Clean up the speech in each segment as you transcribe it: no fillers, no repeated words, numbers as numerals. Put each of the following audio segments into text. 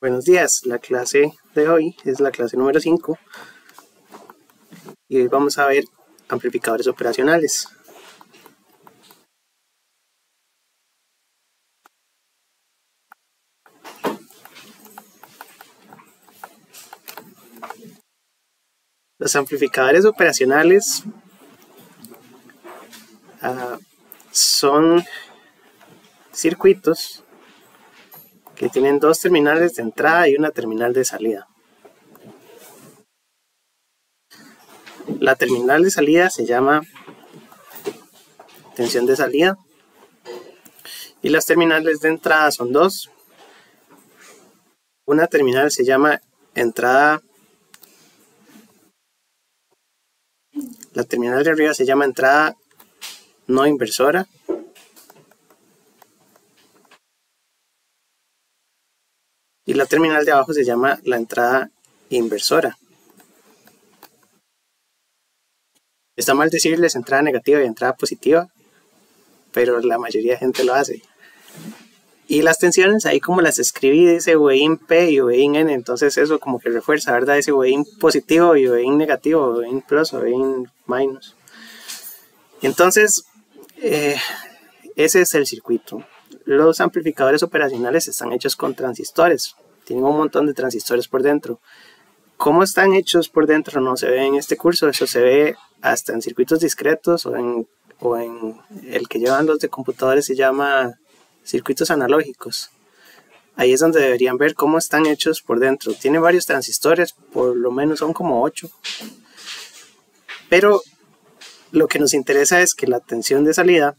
Buenos días, la clase de hoy es la clase número 5 y hoy vamos a ver amplificadores operacionales. Los amplificadores operacionales son circuitos que tienen dos terminales de entrada y una terminal de salida. La terminal de salida se llama tensión de salida y las terminales de entrada son dos. Una terminal se llama entrada, la terminal de arriba se llama entrada no inversora y la terminal de abajo se llama la entrada inversora. Está mal decirles entrada negativa y entrada positiva, pero la mayoría de gente lo hace. Y las tensiones, ahí como las escribí, dice Vin P y Vin N, entonces eso como que refuerza, ¿verdad? Ese Vin positivo y Vin negativo, Vin plus o Vin minus. Entonces, ese es el circuito. Los amplificadores operacionales están hechos con transistores, tienen un montón de transistores por dentro. ¿Cómo están hechos por dentro? No se ve en este curso, eso se ve hasta en circuitos discretos o en el que llevan los de computadores se llama circuitos analógicos. Ahí es donde deberían ver cómo están hechos por dentro. Tiene varios transistores, por lo menos son como 8. Pero lo que nos interesa es que la tensión de salida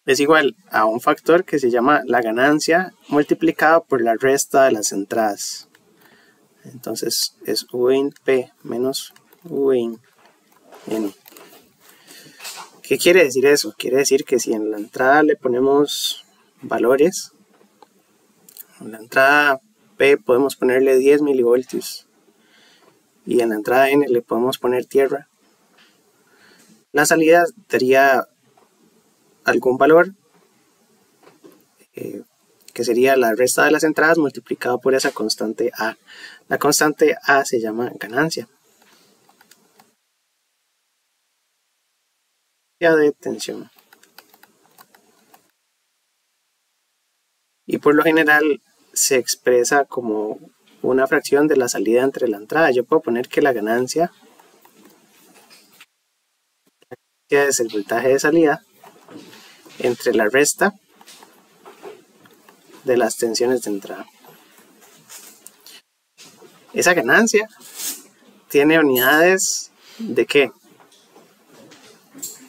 es igual a un factor que se llama la ganancia multiplicado por la resta de las entradas. Entonces es Vin P menos Vin N. ¿Qué quiere decir eso? Quiere decir que si en la entrada le ponemos valores, en la entrada P podemos ponerle 10 milivoltios y en la entrada N le podemos poner tierra, la salida daría algún valor que sería la resta de las entradas multiplicado por esa constante A. La constante A se llama ganancia de tensión. Y por lo general se expresa como una fracción de la salida entre la entrada. Yo puedo poner que la ganancia es el voltaje de salida entre la resta de las tensiones de entrada. Esa ganancia tiene unidades ¿de qué?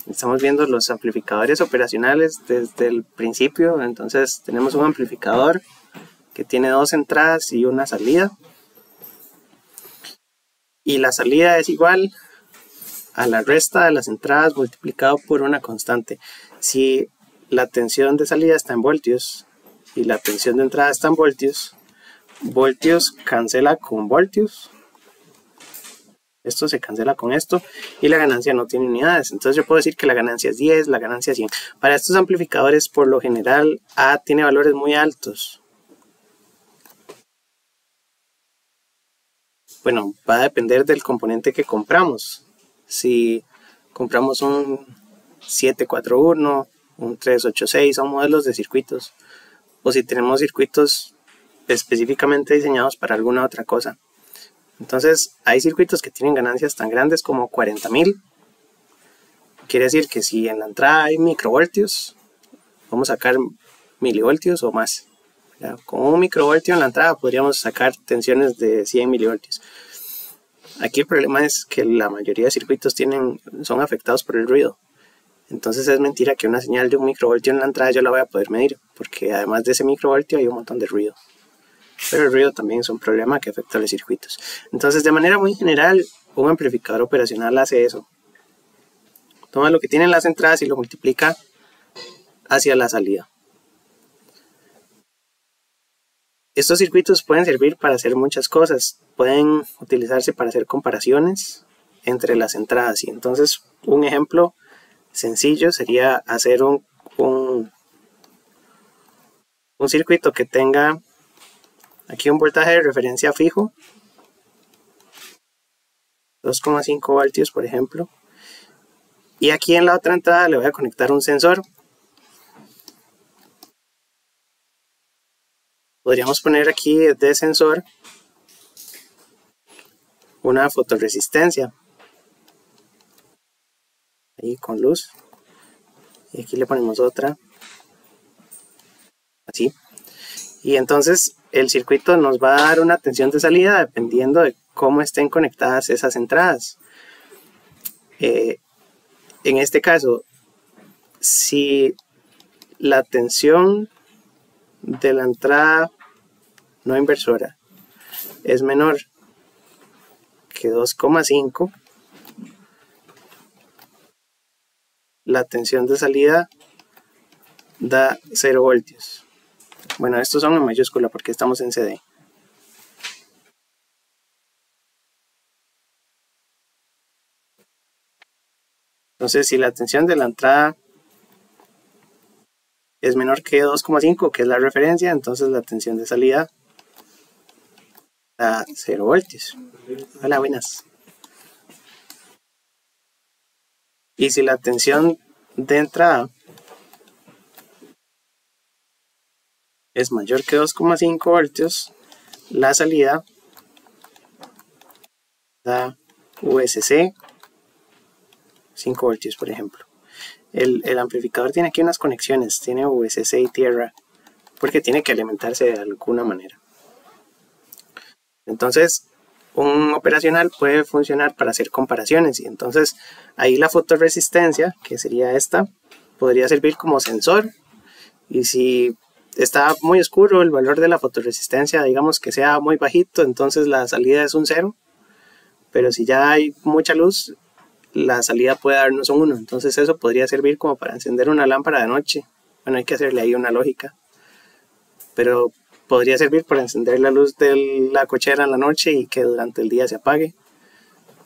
Estamos viendo los amplificadores operacionales desde el principio. Entonces tenemos un amplificador que tiene dos entradas y una salida. Y la salida es igual a la resta de las entradas multiplicado por una constante. Si la tensión de salida está en voltios y la tensión de entrada está en voltios, voltios cancela con voltios. Esto se cancela con esto y la ganancia no tiene unidades. Entonces yo puedo decir que la ganancia es 10, la ganancia es 100. Para estos amplificadores por lo general A tiene valores muy altos. Bueno, va a depender del componente que compramos. Si compramos un 741, un 386, son modelos de circuitos. O si tenemos circuitos específicamente diseñados para alguna otra cosa. Entonces hay circuitos que tienen ganancias tan grandes como 40.000. Quiere decir que si en la entrada hay microvoltios, vamos a sacar milivoltios o más. Con un microvoltio en la entrada podríamos sacar tensiones de 100 milivoltios. Aquí el problema es que la mayoría de circuitos son afectados por el ruido. Entonces es mentira que una señal de un microvoltio en la entrada yo la voy a poder medir, porque además de ese microvoltio hay un montón de ruido. Pero el ruido también es un problema que afecta a los circuitos. Entonces, de manera muy general, un amplificador operacional hace eso. Toma lo que tienen las entradas y lo multiplica hacia la salida. Estos circuitos pueden servir para hacer muchas cosas. Pueden utilizarse para hacer comparaciones entre las entradas. Y entonces, un ejemplo sencillo sería hacer un circuito que tenga Aquí un voltaje de referencia fijo, 2,5 voltios por ejemplo. Y aquí en la otra entrada le voy a conectar un sensor. Podríamos poner aquí de sensor una fotorresistencia. Ahí con luz. Y aquí le ponemos otra. Así. Y entonces el circuito nos va a dar una tensión de salida dependiendo de cómo estén conectadas esas entradas. En este caso, si la tensión de la entrada no inversora es menor que 2,5, la tensión de salida da 0 voltios. Bueno, estos son en mayúscula porque estamos en CD. Entonces, si la tensión de la entrada es menor que 2,5, que es la referencia, entonces la tensión de salida da 0 voltios. Hola, buenas. Y si la tensión de entrada es mayor que 2,5 voltios, la salida da VSC 5 voltios, por ejemplo. El amplificador tiene aquí unas conexiones, tiene VSC y tierra, porque tiene que alimentarse de alguna manera. Entonces, un operacional puede funcionar para hacer comparaciones, y entonces ahí la fotorresistencia, que sería esta, podría servir como sensor, y si está muy oscuro el valor de la fotorresistencia, digamos que sea muy bajito, entonces la salida es un 0, pero si ya hay mucha luz, la salida puede darnos un 1, entonces eso podría servir como para encender una lámpara de noche. Bueno, hay que hacerle ahí una lógica, pero podría servir para encender la luz de la cochera en la noche y que durante el día se apague,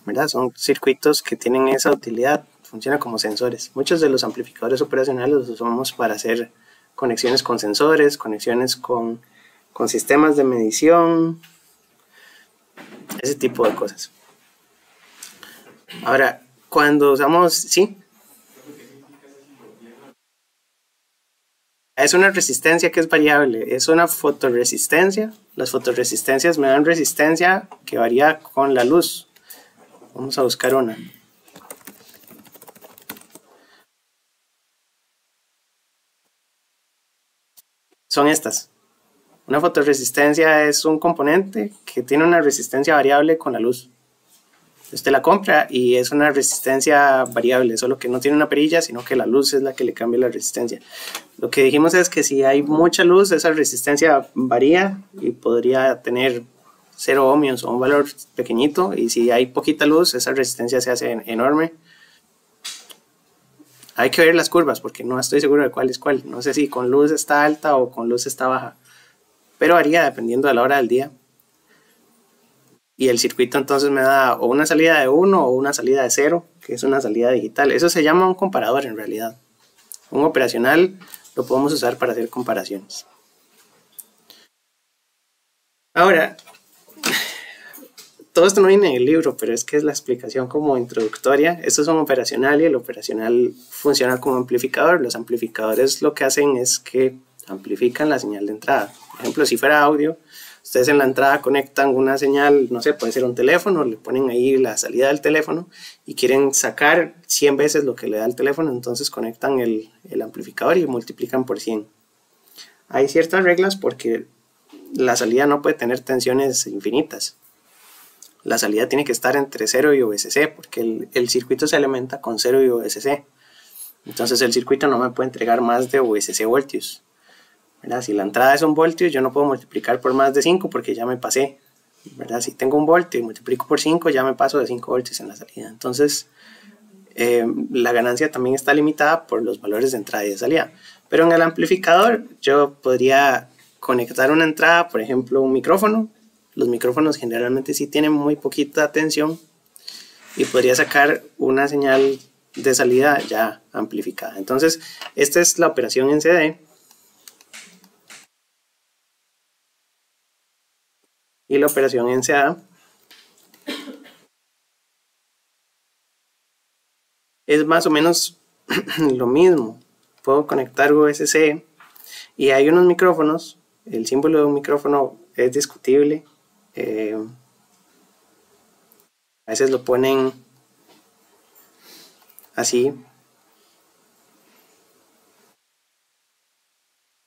¿verdad? Son circuitos que tienen esa utilidad, funcionan como sensores. Muchos de los amplificadores operacionales los usamos para hacer conexiones con sensores, conexiones con sistemas de medición, ese tipo de cosas. Ahora, cuando usamos, ¿sí? Es una resistencia que es variable, es una fotorresistencia. Las fotorresistencias me dan resistencia que varía con la luz. Vamos a buscar una. Son estas. Una fotorresistencia es un componente que tiene una resistencia variable con la luz. Usted la compra y es una resistencia variable, solo que no tiene una perilla, sino que la luz es la que le cambia la resistencia. Lo que dijimos es que si hay mucha luz, esa resistencia varía y podría tener 0 ohmios o un valor pequeñito, y si hay poquita luz, esa resistencia se hace enorme. Hay que ver las curvas porque no estoy seguro de cuál es cuál. No sé si con luz está alta o con luz está baja, pero varía dependiendo de la hora del día. Y el circuito entonces me da o una salida de 1 o una salida de 0, que es una salida digital. Eso se llama un comparador en realidad. Un operacional lo podemos usar para hacer comparaciones. Ahora, todo esto no viene en el libro, pero es que es la explicación como introductoria. Esto es un operacional y el operacional funciona como amplificador. Los amplificadores lo que hacen es que amplifican la señal de entrada. Por ejemplo, si fuera audio, ustedes en la entrada conectan una señal, no sé, puede ser un teléfono, le ponen ahí la salida del teléfono y quieren sacar 100 veces lo que le da el teléfono, entonces conectan el amplificador y multiplican por 100. Hay ciertas reglas porque la salida no puede tener tensiones infinitas. La salida tiene que estar entre 0 y VSC porque el circuito se alimenta con 0 y VSC. Entonces el circuito no me puede entregar más de VSC voltios. ¿Verdad? Si la entrada es 1 voltio, yo no puedo multiplicar por más de 5 porque ya me pasé. ¿Verdad? Si tengo 1 voltio y multiplico por 5, ya me paso de 5 voltios en la salida. Entonces, la ganancia también está limitada por los valores de entrada y de salida. Pero en el amplificador, yo podría conectar una entrada, por ejemplo, un micrófono. Los micrófonos generalmente sí tienen muy poquita tensión y podría sacar una señal de salida ya amplificada. Entonces, esta es la operación en CD. Y la operación NCA es más o menos lo mismo. Puedo conectar USB-C y hay unos micrófonos. El símbolo de un micrófono es discutible. A veces lo ponen así.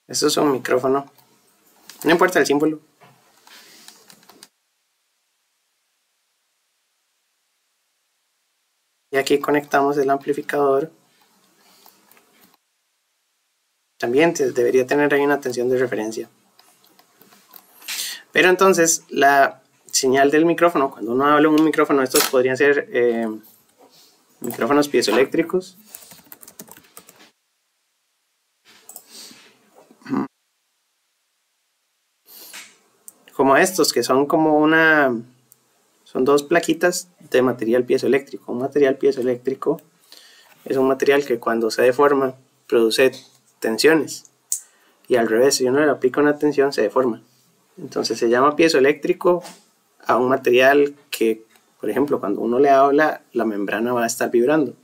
Esto es un micrófono. No importa el símbolo. Y aquí conectamos el amplificador. También debería tener ahí una tensión de referencia. Pero entonces la señal del micrófono, cuando uno habla en un micrófono, estos podrían ser micrófonos piezoeléctricos. Como estos, que son como son dos plaquitas de material piezoeléctrico. Un material piezoeléctrico es un material que cuando se deforma produce tensiones. Y al revés, si uno le aplica una tensión, se deforma. Entonces se llama piezoeléctrico a un material que, por ejemplo, cuando uno le habla, la membrana va a estar vibrando.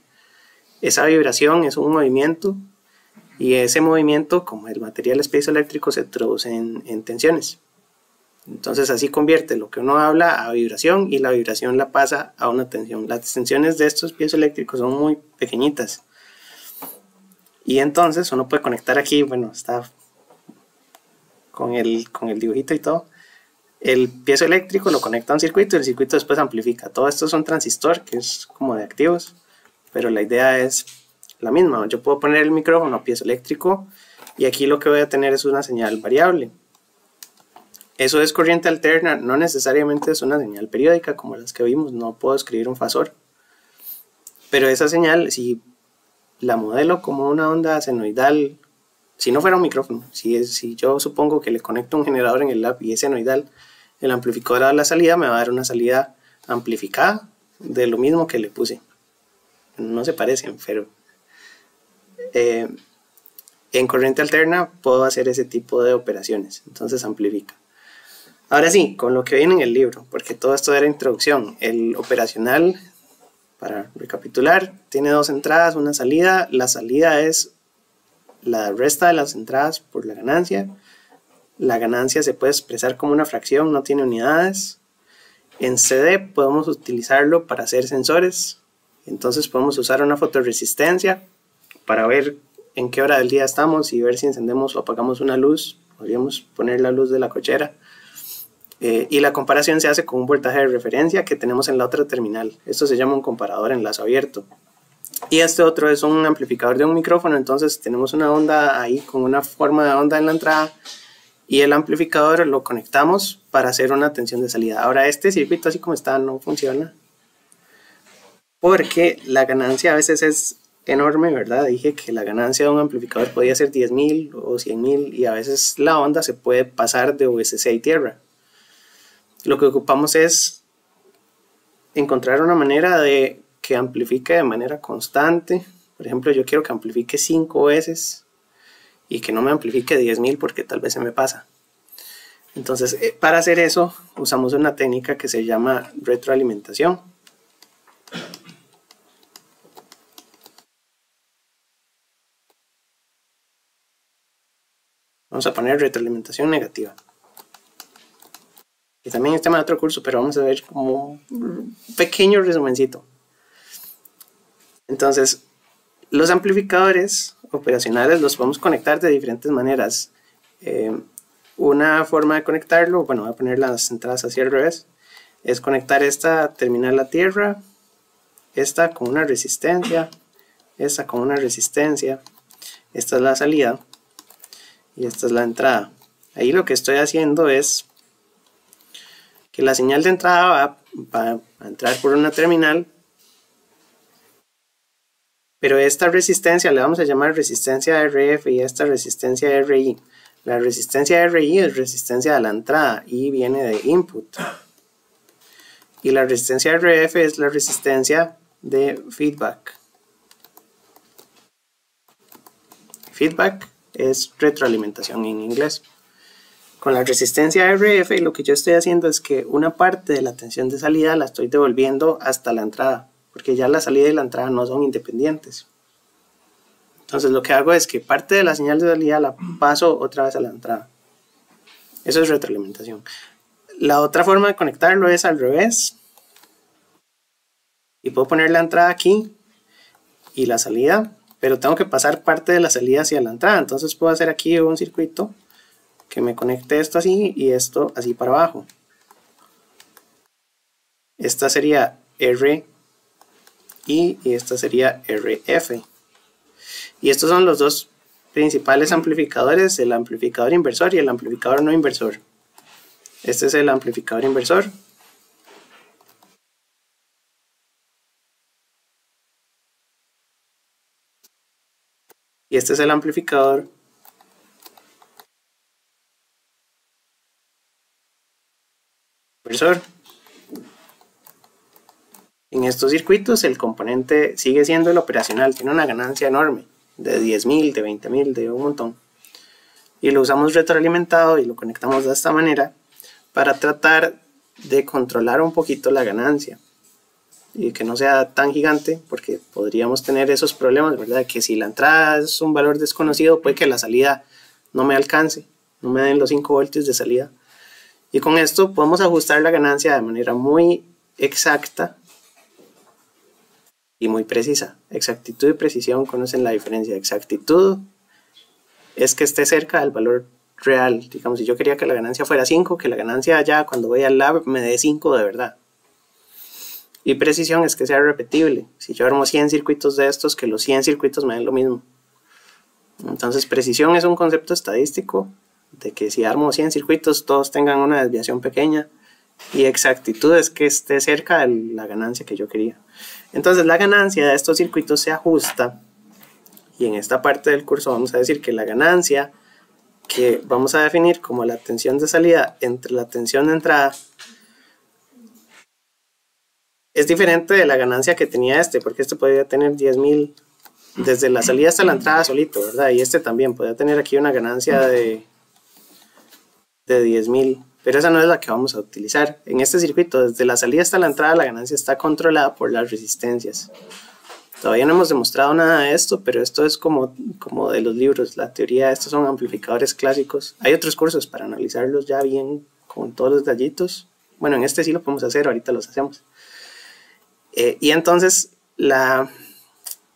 Esa vibración es un movimiento y ese movimiento, como el material es piezoeléctrico, se traduce en tensiones. Entonces así convierte lo que uno habla a vibración y la vibración la pasa a una tensión. Las tensiones de estos piezoeléctricos son muy pequeñitas. Y entonces uno puede conectar aquí, bueno, está con el dibujito y todo. El piezoeléctrico lo conecta a un circuito y el circuito después amplifica. Todo esto es un transistor que es como de activos, pero la idea es la misma. Yo puedo poner el micrófono piezoeléctrico y aquí lo que voy a tener es una señal variable. Eso es corriente alterna, no necesariamente es una señal periódica como las que vimos, no puedo escribir un fasor. Pero esa señal, si la modelo como una onda senoidal, si no fuera un micrófono, si yo supongo que le conecto un generador en el lab y es senoidal, el amplificador a la salida me va a dar una salida amplificada de lo mismo que le puse. No se parecen, pero en corriente alterna puedo hacer ese tipo de operaciones, entonces amplifica. Ahora sí, con lo que viene en el libro, porque todo esto era introducción. El operacional, para recapitular, tiene dos entradas, una salida. La salida es la resta de las entradas por la ganancia. La ganancia se puede expresar como una fracción, no tiene unidades. En CD podemos utilizarlo para hacer sensores. Entonces podemos usar una fotoresistencia para ver en qué hora del día estamos y ver si encendemos o apagamos una luz. Podríamos poner la luz de la cochera. Y la comparación se hace con un voltaje de referencia que tenemos en la otra terminal. Esto se llama un comparador en lazo abierto. Y este otro es un amplificador de un micrófono, entonces tenemos una onda ahí con una forma de onda en la entrada y el amplificador lo conectamos para hacer una tensión de salida. Ahora este circuito así como está no funciona porque la ganancia a veces es enorme, ¿verdad? Dije que la ganancia de un amplificador podía ser 10.000 o 100.000 y a veces la onda se puede pasar de VSC y tierra. Lo que ocupamos es encontrar una manera de que amplifique de manera constante. Por ejemplo, yo quiero que amplifique 5 veces y que no me amplifique 10.000 porque tal vez se me pasa. Entonces, para hacer eso, usamos una técnica que se llama retroalimentación. Vamos a poner retroalimentación negativa. Y también es tema de otro curso, pero vamos a ver como un pequeño resumencito. Entonces, los amplificadores operacionales los podemos conectar de diferentes maneras. Una forma de conectarlo, bueno, voy a poner las entradas hacia el revés, es conectar esta terminal a tierra, esta con una resistencia, esta con una resistencia, esta es la salida y esta es la entrada. Ahí lo que estoy haciendo es que la señal de entrada va a entrar por una terminal, pero esta resistencia le vamos a llamar resistencia RF y esta resistencia RI. La resistencia RI es resistencia a la entrada y viene de input. Y la resistencia RF es la resistencia de feedback. Feedback es retroalimentación en inglés. Con la resistencia RF lo que yo estoy haciendo es que una parte de la tensión de salida la estoy devolviendo hasta la entrada, porque ya la salida y la entrada no son independientes. Entonces lo que hago es que parte de la señal de salida la paso otra vez a la entrada. Eso es retroalimentación. La otra forma de conectarlo es al revés. Y puedo poner la entrada aquí y la salida, pero tengo que pasar parte de la salida hacia la entrada. Entonces puedo hacer aquí un circuito que me conecte esto así y esto así para abajo. Esta sería RI y esta sería RF. Y estos son los dos principales amplificadores, el amplificador inversor y el amplificador no inversor. Este es el amplificador inversor. Y este es el amplificador inversor. En estos circuitos el componente sigue siendo el operacional, tiene una ganancia enorme, de 10.000, de 20.000, de un montón. Y lo usamos retroalimentado y lo conectamos de esta manera para tratar de controlar un poquito la ganancia y que no sea tan gigante, porque podríamos tener esos problemas, ¿verdad? Que si la entrada es un valor desconocido, puede que la salida no me alcance, no me den los 5 voltios de salida. Y con esto podemos ajustar la ganancia de manera muy exacta y muy precisa. Exactitud y precisión conocen la diferencia. Exactitud es que esté cerca del valor real. Digamos, si yo quería que la ganancia fuera 5, que la ganancia allá cuando voy al lab me dé 5 de verdad. Y precisión es que sea repetible. Si yo armo 100 circuitos de estos, que los 100 circuitos me den lo mismo. Entonces precisión es un concepto estadístico de que si armo 100 circuitos todos tengan una desviación pequeña, y exactitud es que esté cerca de la ganancia que yo quería. Entonces la ganancia de estos circuitos se ajusta, y en esta parte del curso vamos a decir que la ganancia que vamos a definir como la tensión de salida entre la tensión de entrada es diferente de la ganancia que tenía este, porque este podría tener 10.000 desde la salida hasta la entrada solito, ¿verdad? Y este también podría tener aquí una ganancia de 10.000, pero esa no es la que vamos a utilizar. En este circuito, desde la salida hasta la entrada, la ganancia está controlada por las resistencias. Todavía no hemos demostrado nada de esto, pero esto es como de los libros, la teoría. Estos son amplificadores clásicos. Hay otros cursos para analizarlos ya bien con todos los detallitos. Bueno, en este sí lo podemos hacer, ahorita los hacemos. Y entonces la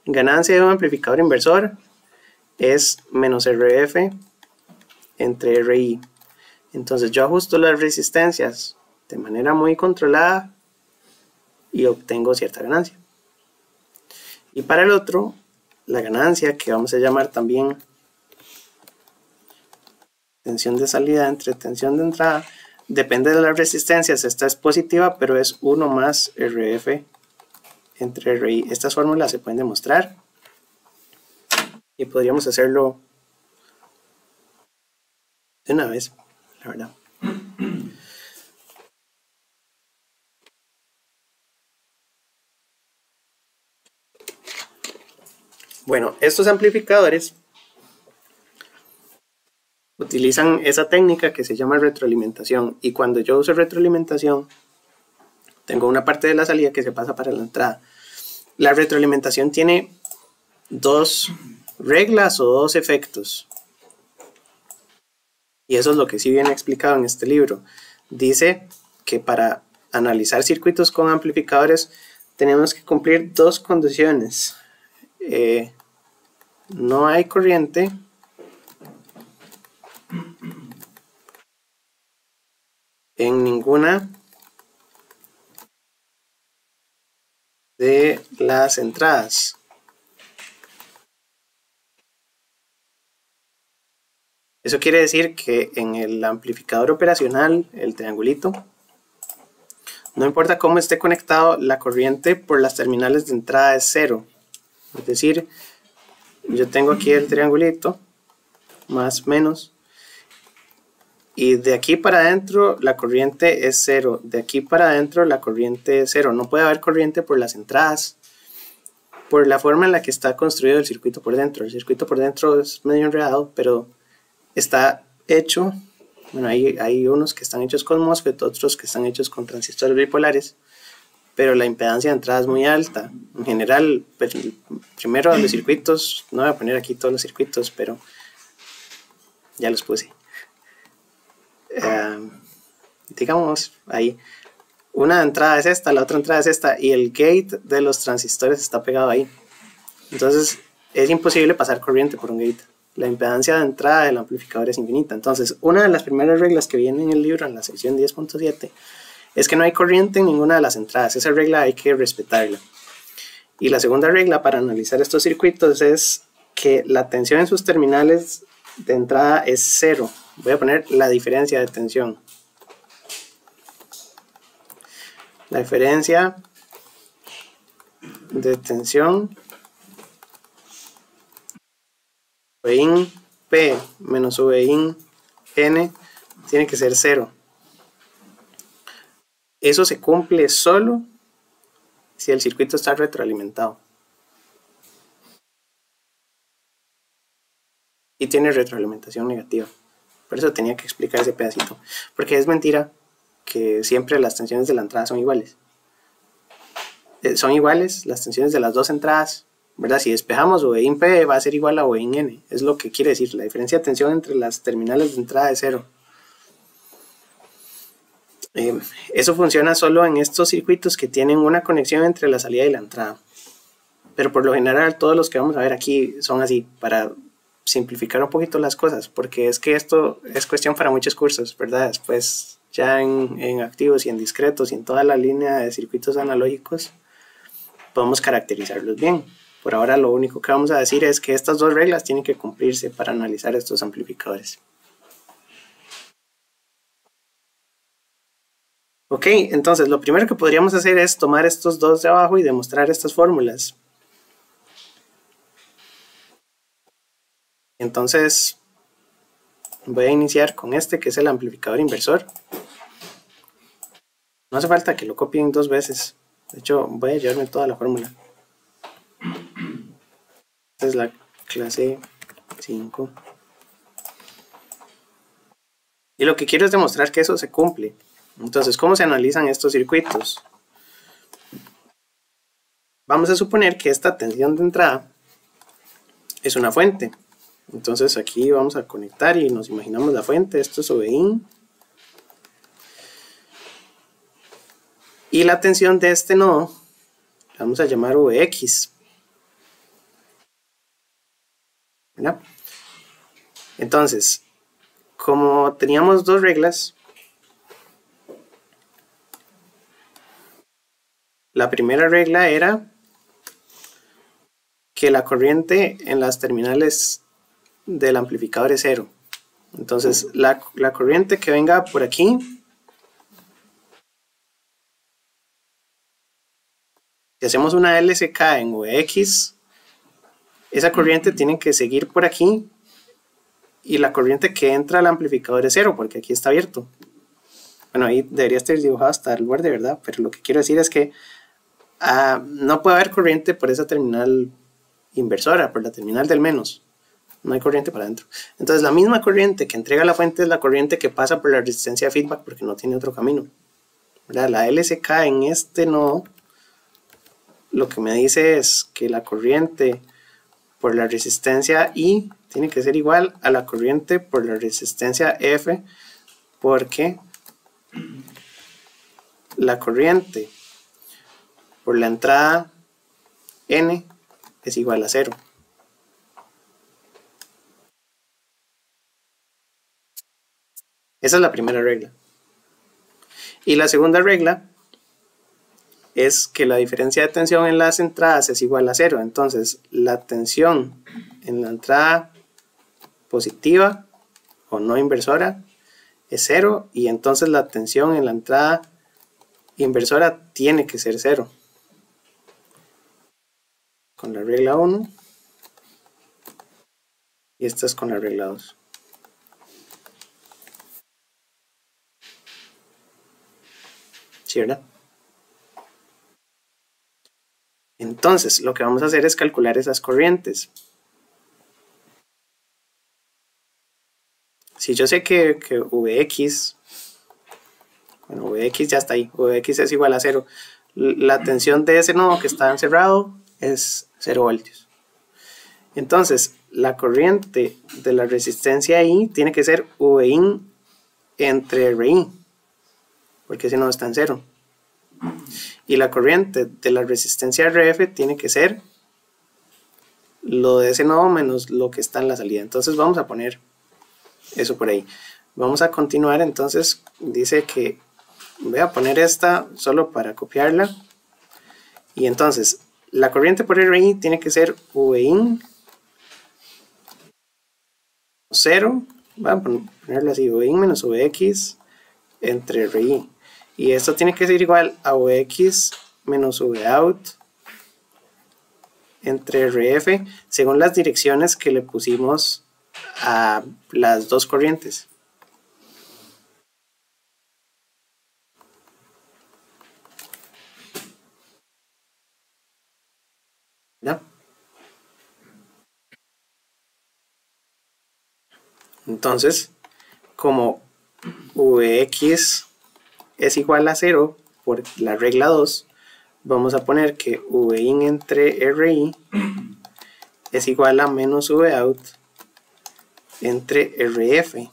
ganancia de un amplificador inversor es menos RF entre RI. Entonces yo ajusto las resistencias de manera muy controlada y obtengo cierta ganancia. Y para el otro, la ganancia que vamos a llamar también tensión de salida entre tensión de entrada, depende de las resistencias. Esta es positiva, pero es 1 más RF entre RI. Estas fórmulas se pueden demostrar y podríamos hacerlo de una vez, la verdad. Bueno, estos amplificadores utilizan esa técnica que se llama retroalimentación, y cuando yo uso retroalimentación tengo una parte de la salida que se pasa para la entrada. La retroalimentación tiene dos reglas o dos efectos, y eso es lo que sí viene explicado en este libro. Dice que para analizar circuitos con amplificadores tenemos que cumplir dos condiciones. No hay corriente en ninguna de las entradas. Eso quiere decir que en el amplificador operacional, el triangulito, no importa cómo esté conectado, la corriente por las terminales de entrada es 0. Es decir, yo tengo aquí el triangulito, más menos, y de aquí para adentro la corriente es 0. De aquí para adentro la corriente es 0. No puede haber corriente por las entradas, por la forma en la que está construido el circuito por dentro. El circuito por dentro es medio enredado, pero está hecho Bueno, hay unos que están hechos con MOSFET, otros que están hechos con transistores bipolares, pero la impedancia de entrada es muy alta. En general, primero los circuitos, no voy a poner aquí todos los circuitos, pero ya los puse. Digamos, ahí, una entrada es esta, la otra entrada es esta, y el gate de los transistores está pegado ahí. Entonces, es imposible pasar corriente por un gate. La impedancia de entrada del amplificador es infinita. Entonces, una de las primeras reglas que viene en el libro, en la sección 10.7, es que no hay corriente en ninguna de las entradas. Esa regla hay que respetarla. Y la segunda regla para analizar estos circuitos es que la tensión en sus terminales de entrada es cero. Voy a poner la diferencia de tensión. La diferencia de tensión Vin P menos Vin N tiene que ser cero. Eso se cumple solo si el circuito está retroalimentado. Y tiene retroalimentación negativa. Por eso tenía que explicar ese pedacito. Porque es mentira que siempre las tensiones de la entrada son iguales. Son iguales las tensiones de las dos entradas, ¿verdad? Si despejamos Vin P va a ser igual a Vin N. Es lo que quiere decir. La diferencia de tensión entre las terminales de entrada es cero. Eso funciona solo en estos circuitos que tienen una conexión entre la salida y la entrada. Pero por lo general todos los que vamos a ver aquí son así, para simplificar un poquito las cosas, porque es que esto es cuestión para muchos cursos, ¿verdad? Después ya en activos y en discretos y en toda la línea de circuitos analógicos podemos caracterizarlos bien. Por ahora lo único que vamos a decir es que estas dos reglas tienen que cumplirse para analizar estos amplificadores. Ok, entonces lo primero que podríamos hacer es tomar estos dos de abajo y demostrar estas fórmulas. Entonces voy a iniciar con este que es el amplificador inversor. No hace falta que lo copien dos veces. De hecho, voy a llevarme toda la fórmula. Esta es la clase 5. Y lo que quiero es demostrar que eso se cumple. Entonces, ¿cómo se analizan estos circuitos? Vamos a suponer que esta tensión de entrada es una fuente. Entonces aquí vamos a conectar y nos imaginamos la fuente. Esto es Vin. Y la tensión de este nodo la vamos a llamar Vx. ¿Verdad? Entonces, como teníamos dos reglas, la primera regla era que la corriente en las terminales del amplificador es cero. Entonces, la corriente que venga por aquí, si hacemos una LSK en Vx, esa corriente tiene que seguir por aquí y la corriente que entra al amplificador es cero porque aquí está abierto. Bueno, ahí debería estar dibujado hasta el borde, ¿verdad? Pero lo que quiero decir es que no puede haber corriente por esa terminal inversora, por la terminal del menos. No hay corriente para adentro. Entonces la misma corriente que entrega la fuente es la corriente que pasa por la resistencia de feedback porque no tiene otro camino, ¿verdad? La LSK en este nodo lo que me dice es que la corriente por la resistencia I tiene que ser igual a la corriente por la resistencia F, porque la corriente por la entrada N es igual a 0. Esa es la primera regla. Y la segunda regla es que la diferencia de tensión en las entradas es igual a 0. Entonces, la tensión en la entrada positiva o no inversora es 0 y entonces la tensión en la entrada inversora tiene que ser 0. Con la regla 1 y esta es con la regla 2. ¿Sí, verdad? Entonces, lo que vamos a hacer es calcular esas corrientes. Si yo sé que Vx, bueno, Vx ya está ahí, Vx es igual a 0. La tensión de ese nodo que está encerrado es 0 voltios. Entonces, la corriente de la resistencia I tiene que ser Vin entre Ri, porque ese nodo está en 0. Y la corriente de la resistencia RF tiene que ser lo de ese nodo menos lo que está en la salida. Entonces vamos a poner eso por ahí. Vamos a continuar. Entonces dice que voy a poner esta solo para copiarla. Y entonces la corriente por RI tiene que ser Vin 0. Vamos a ponerlo así, Vin menos Vx entre RI. Y esto tiene que ser igual a Vx menos Vout entre RF según las direcciones que le pusimos a las dos corrientes. ¿Ya? Entonces, como Vx es igual a 0 por la regla 2, vamos a poner que Vin entre Ri es igual a menos Vout entre RF.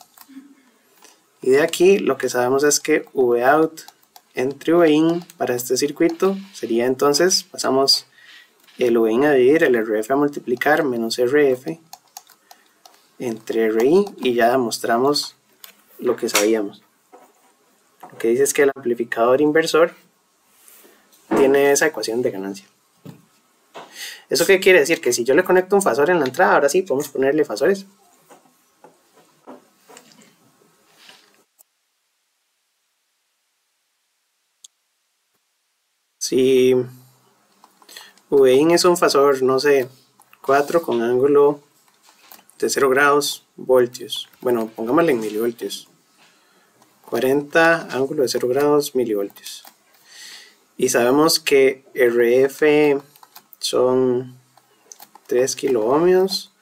Y de aquí lo que sabemos es que Vout entre Vin para este circuito sería entonces, pasamos el Vin a dividir, el RF a multiplicar, menos RF entre RI, y ya demostramos lo que sabíamos. Lo que dice es que el amplificador inversor tiene esa ecuación de ganancia. ¿Eso qué quiere decir? Que si yo le conecto un fasor en la entrada, ahora sí podemos ponerle fasores. Si Vin es un fasor, no sé, 4 con ángulo de 0 grados voltios. Bueno, pongámosle en milivoltios. 40 ángulo de 0 grados milivoltios. Y sabemos que RF son 3 kiloohmios,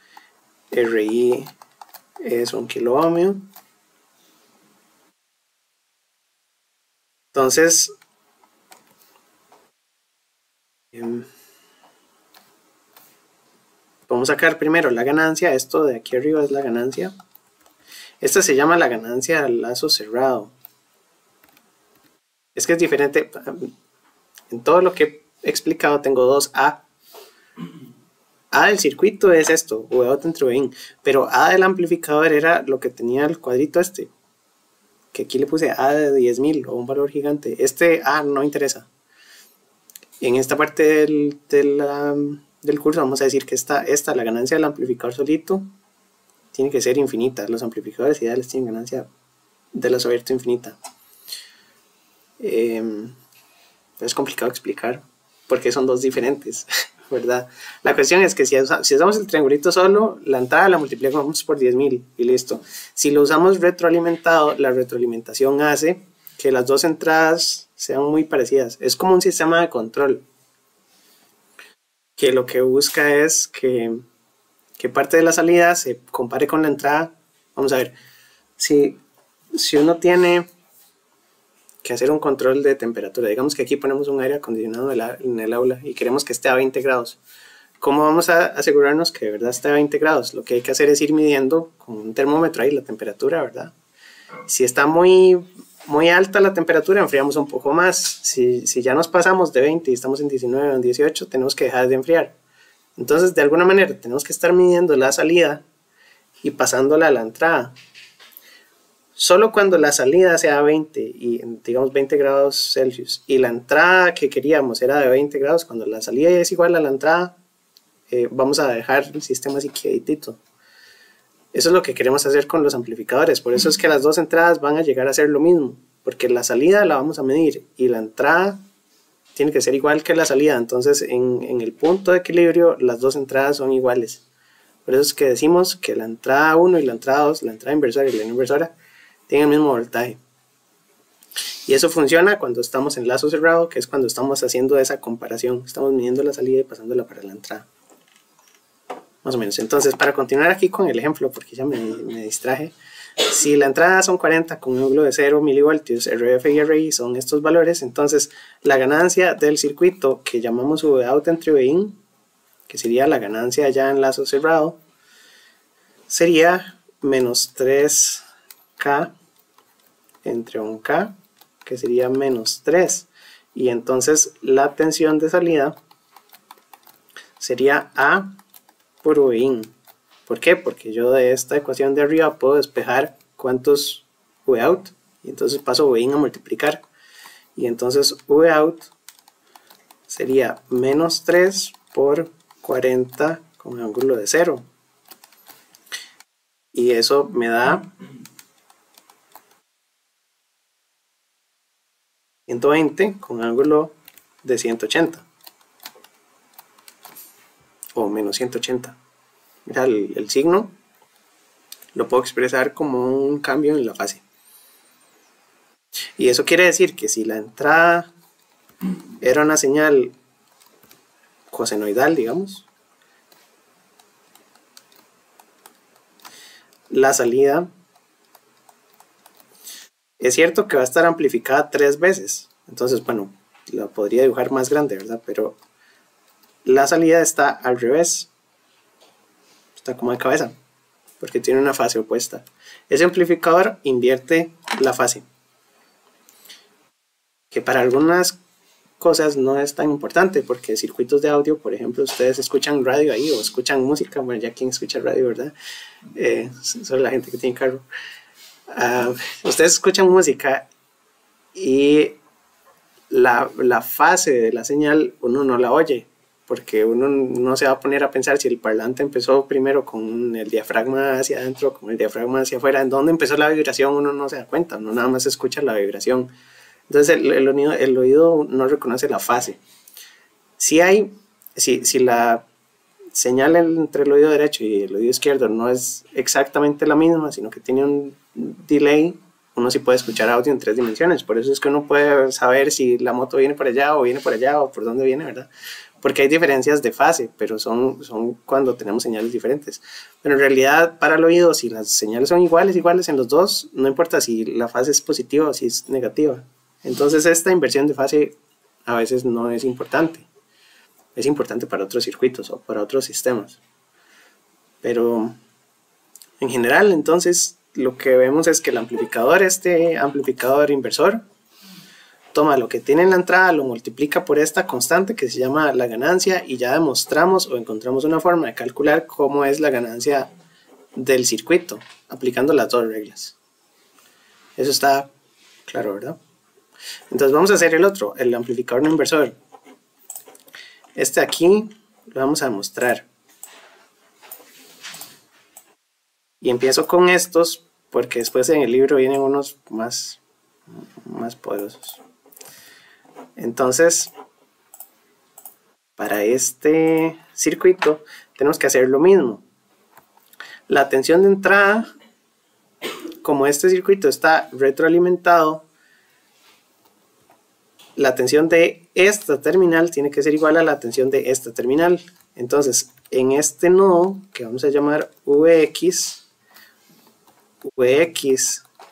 RI es 1 kiloohmio. Entonces, vamos a sacar primero la ganancia. Esto de aquí arriba es la ganancia. Esta se llama la ganancia al lazo cerrado. Es que es diferente. En todo lo que he explicado tengo dos A. A del circuito es esto, Vout entre Vin. Pero A del amplificador era lo que tenía el cuadrito este. Que aquí le puse A de 10.000 o un valor gigante. Este A no interesa. En esta parte del curso vamos a decir que esta, la ganancia del amplificador solito, tiene que ser infinita. Los amplificadores ideales tienen ganancia de lazo abierto infinita. Es complicado explicar porque son dos diferentes, ¿verdad? La cuestión es que si usamos el triangulito solo, la entrada la multiplicamos por 10.000 y listo. Si lo usamos retroalimentado, la retroalimentación hace que las dos entradas sean muy parecidas. Es como un sistema de control que lo que busca es que parte de la salida se compare con la entrada. Vamos a ver, si uno tiene que hacer un control de temperatura, digamos que aquí ponemos un aire acondicionado en el aula y queremos que esté a 20 grados. ¿Cómo vamos a asegurarnos que de verdad esté a 20 grados? Lo que hay que hacer es ir midiendo con un termómetro ahí la temperatura, ¿verdad? Si está muy alta la temperatura, enfriamos un poco más. Si ya nos pasamos de 20 y estamos en 19 o en 18, tenemos que dejar de enfriar. Entonces, de alguna manera, tenemos que estar midiendo la salida y pasándola a la entrada. Solo cuando la salida sea 20 y digamos 20 grados Celsius y la entrada que queríamos era de 20 grados, cuando la salida es igual a la entrada, vamos a dejar el sistema así quietito. Eso es lo que queremos hacer con los amplificadores. Por eso es que las dos entradas van a llegar a ser lo mismo, porque la salida la vamos a medir y la entrada tiene que ser igual que la salida. Entonces en el punto de equilibrio las dos entradas son iguales. Por eso es que decimos que la entrada 1 y la entrada 2, la entrada inversora y la no inversora, tienen el mismo voltaje. Y eso funciona cuando estamos en lazo cerrado, que es cuando estamos haciendo esa comparación. Estamos midiendo la salida y pasándola para la entrada. Más o menos. Entonces, para continuar aquí con el ejemplo, porque ya me distraje, Si la entrada son 40 con un ángulo de 0 milivoltios, RF y RI son estos valores, entonces la ganancia del circuito que llamamos Vout entre Vin, que sería la ganancia ya en lazo cerrado, sería menos 3K entre 1K, que sería menos 3. Y entonces la tensión de salida sería A por Vin. ¿Por qué? Porque yo de esta ecuación de arriba puedo despejar cuántos Vout, y entonces paso Vin a multiplicar. Y entonces Vout sería menos 3 por 40 con ángulo de 0. Y eso me da 120 con ángulo de 180. O menos 180. Mira, el signo lo puedo expresar como un cambio en la fase. Y eso quiere decir que si la entrada era una señal cosenoidal, digamos, la salida es cierto que va a estar amplificada 3 veces. Entonces, bueno, la podría dibujar más grande, ¿verdad? Pero la salida está al revés. Está como de cabeza, porque tiene una fase opuesta. Ese amplificador invierte la fase, que para algunas cosas no es tan importante, porque circuitos de audio, por ejemplo, ustedes escuchan radio ahí o escuchan música. Bueno, ya quien escucha radio, ¿verdad? Solo la gente que tiene carro. Ustedes escuchan música y la fase de la señal uno no la oye, porque uno no se va a poner a pensar si el parlante empezó primero con el diafragma hacia adentro, con el diafragma hacia afuera, en dónde empezó la vibración uno no se da cuenta, uno nada más escucha la vibración. Entonces el oído no reconoce la fase. Si la señal entre el oído derecho y el oído izquierdo no es exactamente la misma, sino que tiene un delay, uno sí puede escuchar audio en 3 dimensiones. Por eso es que uno puede saber si la moto viene por allá o por dónde viene, ¿verdad? Porque hay diferencias de fase, pero son cuando tenemos señales diferentes. Pero en realidad, para el oído, si las señales son iguales en los dos, no importa si la fase es positiva o si es negativa. Entonces esta inversión de fase a veces no es importante. Es importante para otros circuitos o para otros sistemas. Pero en general, entonces, lo que vemos es que el amplificador, este amplificador inversor, toma lo que tiene en la entrada, lo multiplica por esta constante que se llama la ganancia, y ya demostramos o encontramos una forma de calcular cómo es la ganancia del circuito, aplicando las dos reglas. Eso está claro, ¿verdad? Entonces vamos a hacer el otro, el amplificador no inversor. Este aquí lo vamos a demostrar. Y empiezo con estos porque después en el libro vienen unos más poderosos. Entonces, para este circuito tenemos que hacer lo mismo. La tensión de entrada, como este circuito está retroalimentado, la tensión de esta terminal tiene que ser igual a la tensión de esta terminal. Entonces, en este nodo, que vamos a llamar Vx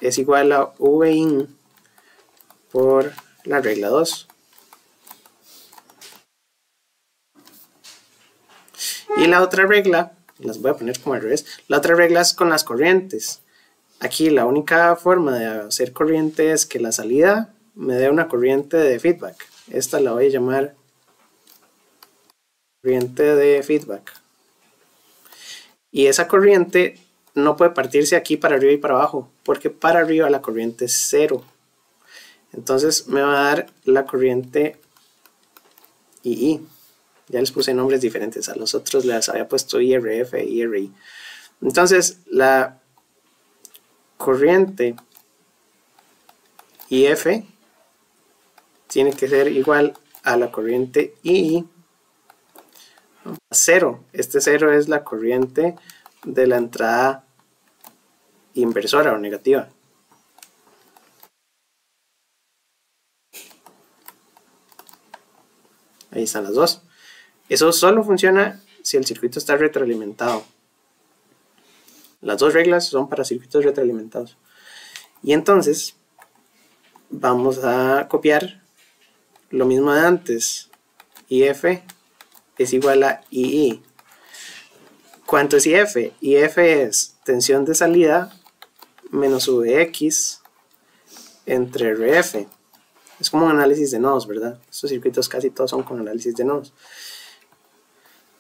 es igual a Vin por la regla 2. Y la otra regla, las voy a poner como al revés, la otra regla es con las corrientes. Aquí la única forma de hacer corriente es que la salida me dé una corriente de feedback. Esta la voy a llamar corriente de feedback. Y esa corriente no puede partirse aquí para arriba y para abajo, porque para arriba la corriente es 0. Entonces me va a dar la corriente II. Ya les puse nombres diferentes, a los otros les había puesto IRF e IRI. Entonces la corriente IF tiene que ser igual a la corriente II a 0. Este 0 es la corriente de la entrada inversora o negativa. Ahí están las dos. Eso solo funciona si el circuito está retroalimentado. Las dos reglas son para circuitos retroalimentados. Y entonces vamos a copiar lo mismo de antes. IF es igual a II. ¿Cuánto es IF? IF es tensión de salida menos Vx entre RF. Es como un análisis de nodos, ¿verdad? Estos circuitos casi todos son con análisis de nodos.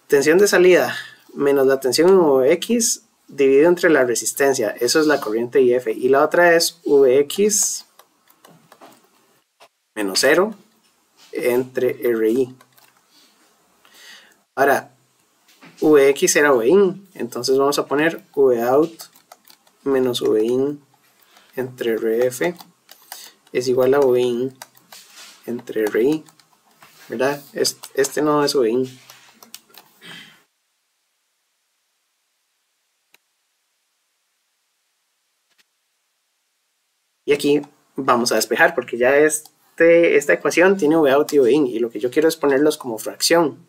Tensión de salida menos la tensión en Vx dividido entre la resistencia. Eso es la corriente IF. Y la otra es Vx menos 0 entre RI. Ahora, Vx era Vin. Entonces vamos a poner Vout menos Vin entre RF es igual a Vin entre RI, ¿verdad? Este no es Vin. Y aquí vamos a despejar porque ya esta ecuación tiene Vout y Vin y lo que yo quiero es ponerlos como fracción.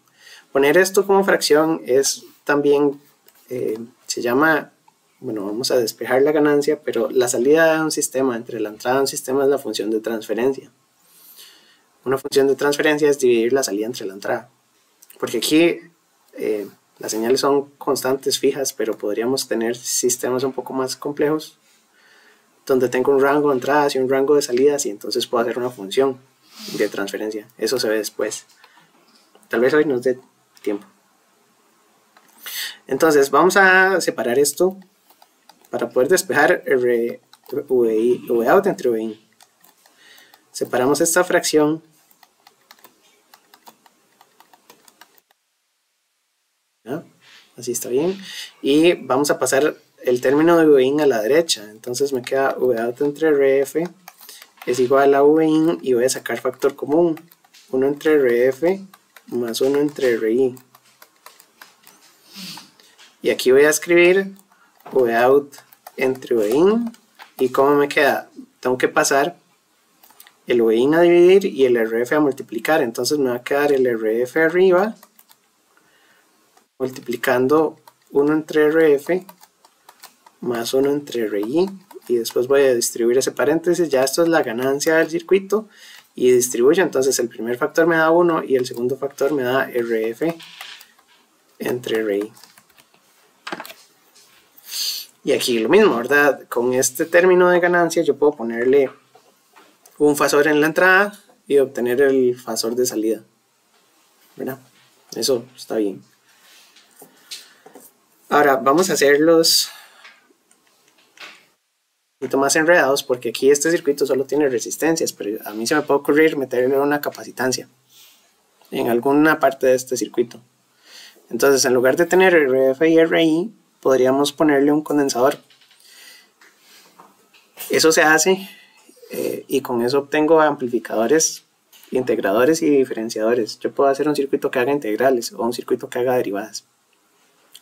Poner esto como fracción es también, se llama, bueno, vamos a despejar la ganancia, pero la salida de un sistema entre la entrada de un sistema es la función de transferencia. Una función de transferencia es dividir la salida entre la entrada. Porque aquí las señales son constantes fijas, pero podríamos tener sistemas un poco más complejos donde tengo un rango de entradas y un rango de salidas y entonces puedo hacer una función de transferencia. Eso se ve después. Tal vez hoy nos dé tiempo. Entonces vamos a separar esto para poder despejar Vout entre Vin. Separamos esta fracción. ¿Ya? Así está bien. Y vamos a pasar el término de Vin a la derecha. Entonces me queda Vout entre RF es igual a Vin y voy a sacar factor común. 1 entre RF más 1 entre RI. Y aquí voy a escribir Vout entre Vin. ¿Y cómo me queda? Tengo que pasar el Vin a dividir y el RF a multiplicar. Entonces me va a quedar el RF arriba multiplicando 1 entre RF más 1 entre RI. Y después voy a distribuir ese paréntesis. Ya esto es la ganancia del circuito. Y distribuyo. Entonces el primer factor me da 1 y el segundo factor me da RF entre RI. Y aquí lo mismo, ¿verdad? Con este término de ganancia yo puedo ponerle un fasor en la entrada y obtener el fasor de salida, ¿verdad? Eso está bien. Ahora vamos a hacerlos un poquito más enredados porque aquí este circuito solo tiene resistencias, pero a mí se me puede ocurrir meterle una capacitancia en alguna parte de este circuito. Entonces en lugar de tener RF y RI podríamos ponerle un condensador. Eso se hace y con eso obtengo amplificadores, integradores y diferenciadores. Yo puedo hacer un circuito que haga integrales o un circuito que haga derivadas.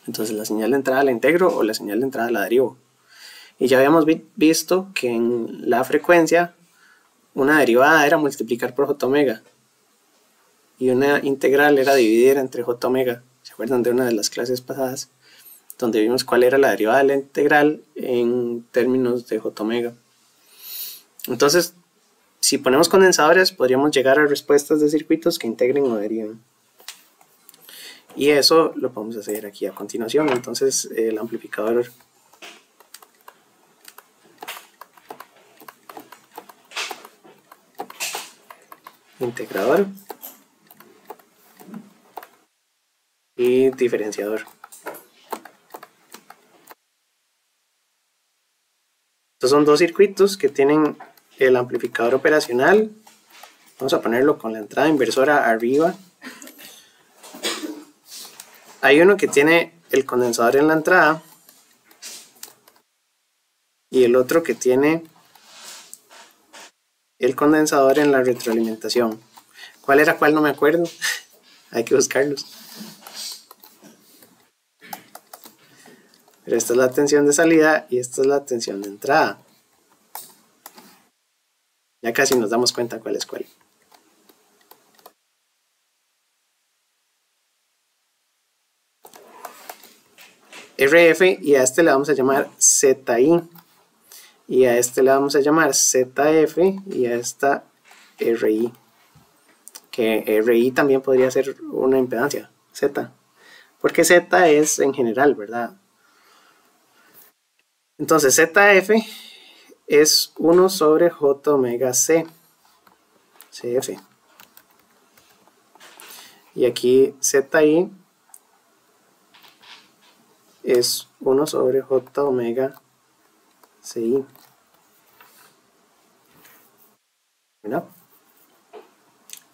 Entonces la señal de entrada la integro o la señal de entrada la derivo. Y ya habíamos visto que en la frecuencia una derivada era multiplicar por j omega y una integral era dividir entre j omega. ¿Se acuerdan de una de las clases pasadas? Donde vimos cuál era la derivada de la integral en términos de j omega. Entonces, si ponemos condensadores, podríamos llegar a respuestas de circuitos que integren o deriven. Y eso lo podemos hacer aquí a continuación. Entonces, el amplificador integrador y diferenciador. Estos son dos circuitos que tienen el amplificador operacional. Vamos a ponerlo con la entrada inversora arriba. Hay uno que tiene el condensador en la entrada y el otro que tiene el condensador en la retroalimentación. ¿Cuál era cuál? No me acuerdo. Hay que buscarlos. Pero esta es la tensión de salida y esta es la tensión de entrada. Ya casi nos damos cuenta cuál es cuál. RF, y a este le vamos a llamar ZI, y a este le vamos a llamar ZF, y a esta RI, que RI también podría ser una impedancia, Z, porque Z es en general, ¿verdad? Entonces ZF es 1 sobre J omega C, CF. Y aquí ZI es 1 sobre J omega CI. ¿Verdad?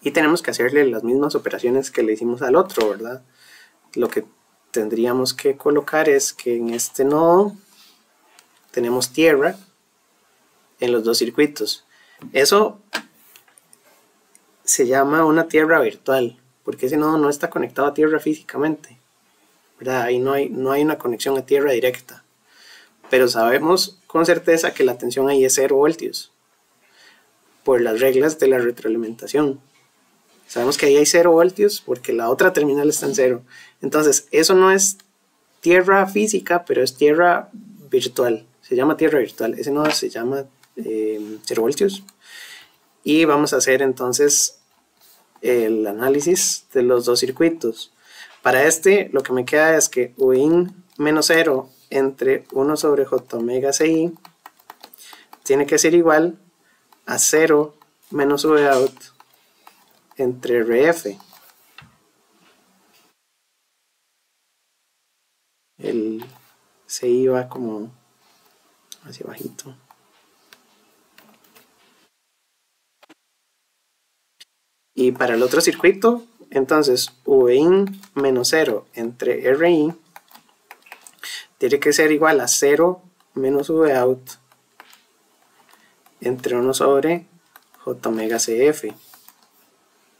Y tenemos que hacerle las mismas operaciones que le hicimos al otro, ¿verdad? Lo que tendríamos que colocar es que en este nodo tenemos tierra en los dos circuitos. Eso se llama una tierra virtual, porque ese nodo no está conectado a tierra físicamente, ¿verdad? Ahí no hay una conexión a tierra directa, pero sabemos con certeza que la tensión ahí es 0 voltios por las reglas de la retroalimentación. Sabemos que ahí hay 0 voltios porque la otra terminal está en 0. Entonces, eso no es tierra física, pero es tierra virtual. Se llama tierra virtual. Ese nodo se llama 0 voltios. Y vamos a hacer entonces el análisis de los dos circuitos. Para este, lo que me queda es que Uin menos 0 entre 1 sobre J omega CI tiene que ser igual a 0 menos Vout entre RF. El CI va como hacia bajito. Y para el otro circuito, entonces Vin menos 0 entre RI tiene que ser igual a 0 menos Vout entre 1 sobre J omega CF.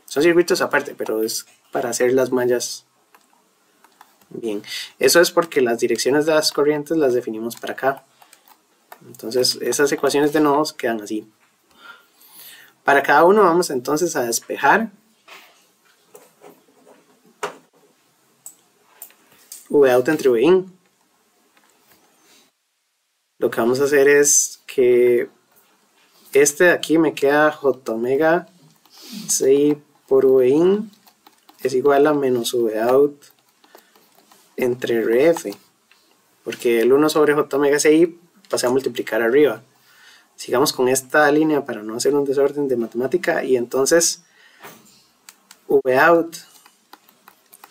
Son circuitos aparte, pero es para hacer las mallas bien. Eso es porque las direcciones de las corrientes las definimos para acá. Entonces esas ecuaciones de nodos quedan así. Para cada uno vamos entonces a despejar Vout entre Vin. Lo que vamos a hacer es que este de aquí me queda J omega CI por Vin es igual a menos Vout entre RF, porque el 1 sobre J omega CI pasé a multiplicar arriba. Sigamos con esta línea para no hacer un desorden de matemática, y entonces Vout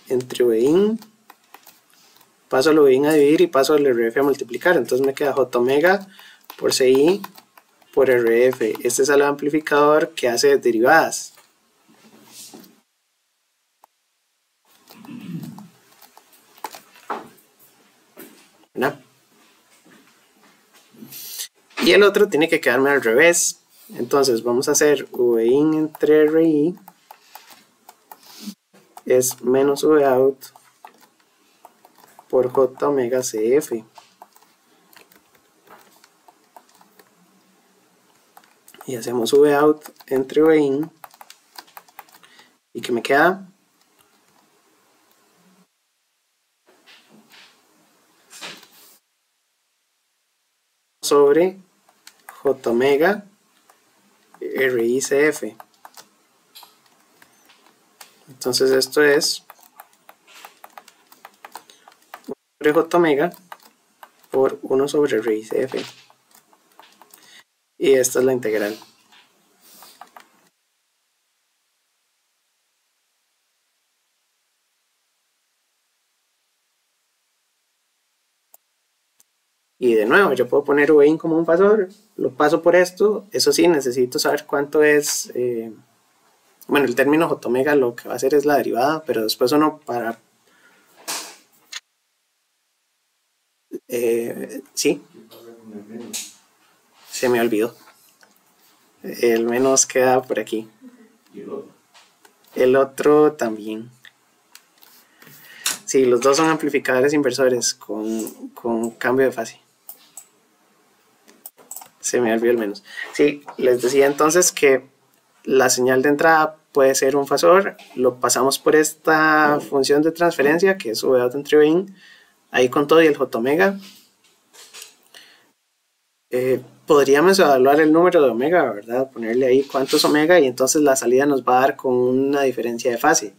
entre Vin, paso el Vin a dividir y paso el RF a multiplicar, entonces me queda J omega por CI por RF. Este es el amplificador que hace derivadas. ¿Verdad? Y el otro tiene que quedarme al revés. Entonces vamos a hacer Vin entre RI es menos Vout por J omega CF. Y hacemos Vout entre Vin. ¿Y qué me queda? Sobre J omega RICF. Entonces esto es 1 sobre J omega por 1 sobre RICF. Y esta es la integral. Y de nuevo, yo puedo poner Vin como un fasor, lo paso por esto. Eso sí, necesito saber cuánto es, bueno, el término J omega lo que va a hacer es la derivada, pero después uno para... sí, se me olvidó. El menos queda por aquí. El otro también. Sí, los dos son amplificadores inversores con cambio de fase. Se me olvidó el menos. Sí, les decía entonces que la señal de entrada puede ser un fasor, lo pasamos por esta función de transferencia que es Vout entre Vin, Ahí con todo y el J omega, podríamos evaluar el número de omega, ¿verdad? Ponerle ahí cuántos omega y entonces la salida nos va a dar con una diferencia de fase.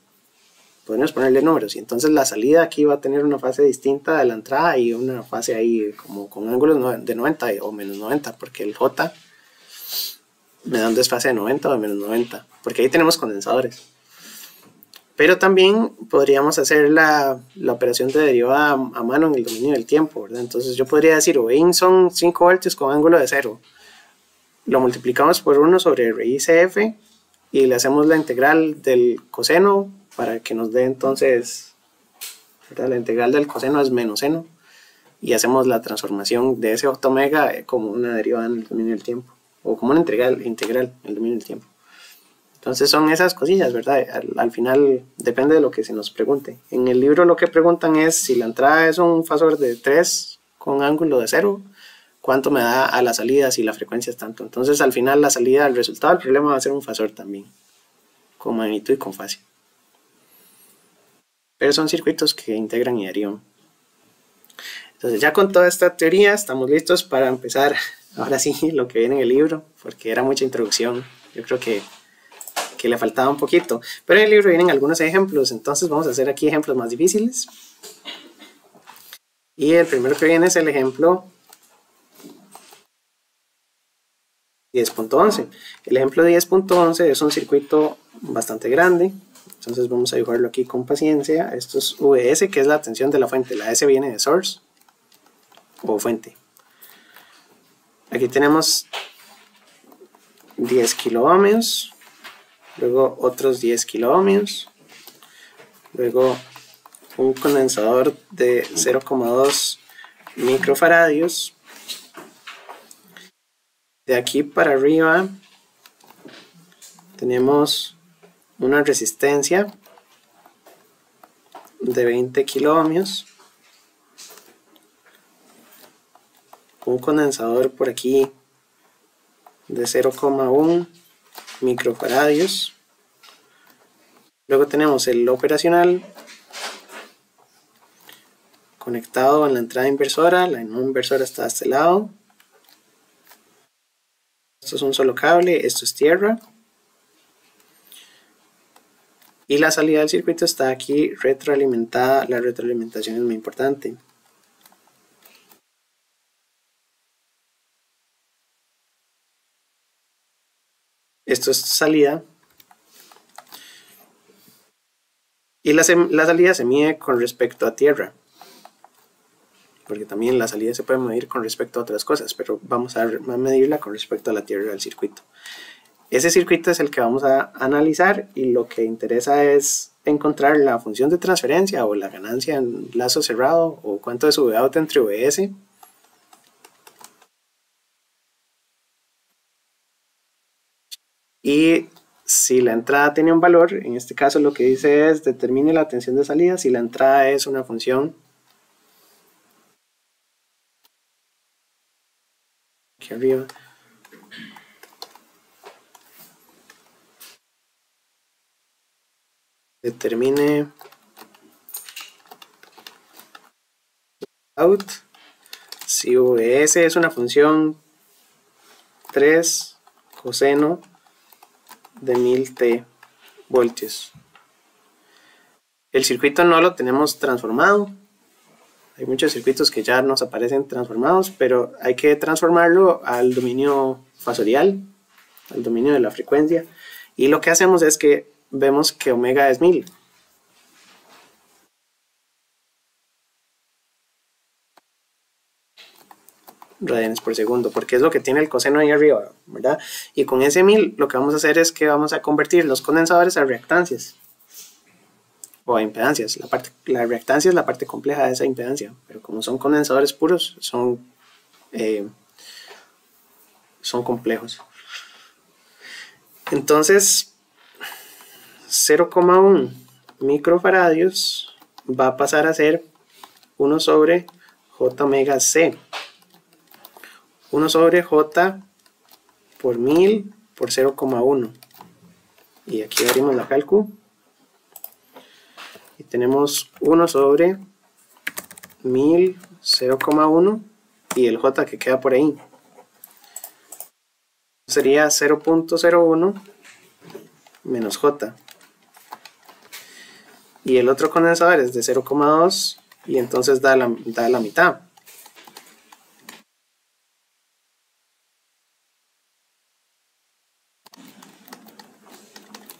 Podemos ponerle números y entonces la salida aquí va a tener una fase distinta de la entrada y una fase ahí como con ángulos de 90 o menos 90, porque el J me da un desfase de 90 o de menos 90, porque ahí tenemos condensadores. Pero también podríamos hacer la operación de derivada a mano en el dominio del tiempo, ¿verdad? Entonces yo podría decir, Obein son 5 voltios con ángulo de 0. Lo multiplicamos por 1 sobre raíz f y le hacemos la integral del coseno para que nos dé entonces, ¿verdad? La integral del coseno es menos seno y hacemos la transformación de ese J omega como una derivada en el dominio del tiempo o como una integral en el dominio del tiempo. Entonces son esas cosillas, ¿verdad? Al final depende de lo que se nos pregunte. En el libro lo que preguntan es si la entrada es un fasor de 3 con ángulo de 0, ¿cuánto me da a la salida si la frecuencia es tanto? Entonces al final la salida, el resultado del problema va a ser un fasor también, con magnitud y con fase. Pero son circuitos que integran y derivan. Entonces ya con toda esta teoría estamos listos para empezar, ahora sí, lo que viene en el libro, porque era mucha introducción. Yo creo que le faltaba un poquito, pero en el libro vienen algunos ejemplos, entonces vamos a hacer aquí ejemplos más difíciles. Y el primero que viene es el ejemplo 10.11. El ejemplo 10.11 es un circuito bastante grande, entonces vamos a dibujarlo aquí con paciencia. Esto es VS, que es la tensión de la fuente, la S viene de source o fuente. Aquí tenemos 10 kiloohmios, luego otros 10 kiloohmios, luego un condensador de 0,2 microfaradios. De aquí para arriba tenemos una resistencia de 20 kiloohmios, un condensador por aquí de 0,1 microfaradios. Luego tenemos el operacional conectado en la entrada inversora, la no inversora está a este lado. Esto es un solo cable, esto es tierra. Y la salida del circuito está aquí retroalimentada, la retroalimentación es muy importante. Esto es salida. Y la salida se mide con respecto a tierra, porque también la salida se puede medir con respecto a otras cosas, pero vamos a medirla con respecto a la tierra del circuito. Ese circuito es el que vamos a analizar y lo que interesa es encontrar la función de transferencia o la ganancia en lazo cerrado o cuánto es V-out entre VS. Y si la entrada tiene un valor, en este caso lo que dice es determine la tensión de salida si la entrada es una función aquí arriba. Determine out si VS es una función 3 coseno de 1000t voltios. El circuito no lo tenemos transformado. Hay muchos circuitos que ya nos aparecen transformados, pero hay que transformarlo al dominio fasorial, al dominio de la frecuencia. Y lo que hacemos es que vemos que omega es 1000. Radianes por segundo, porque es lo que tiene el coseno ahí arriba, ¿verdad? Y con ese 1000 lo que vamos a hacer es que vamos a convertir los condensadores a reactancias o a impedancias. La reactancia es la parte compleja de esa impedancia, pero como son condensadores puros, son complejos. Entonces 0,1 microfaradios va a pasar a ser 1 sobre J omega C. 1 sobre J por 1000 por 0,1. Y aquí abrimos la cálculo. Y tenemos 1 sobre 1000, 0,1 y el J que queda por ahí. Sería 0.01 menos J. Y el otro condensador es de 0,2 y entonces da la mitad.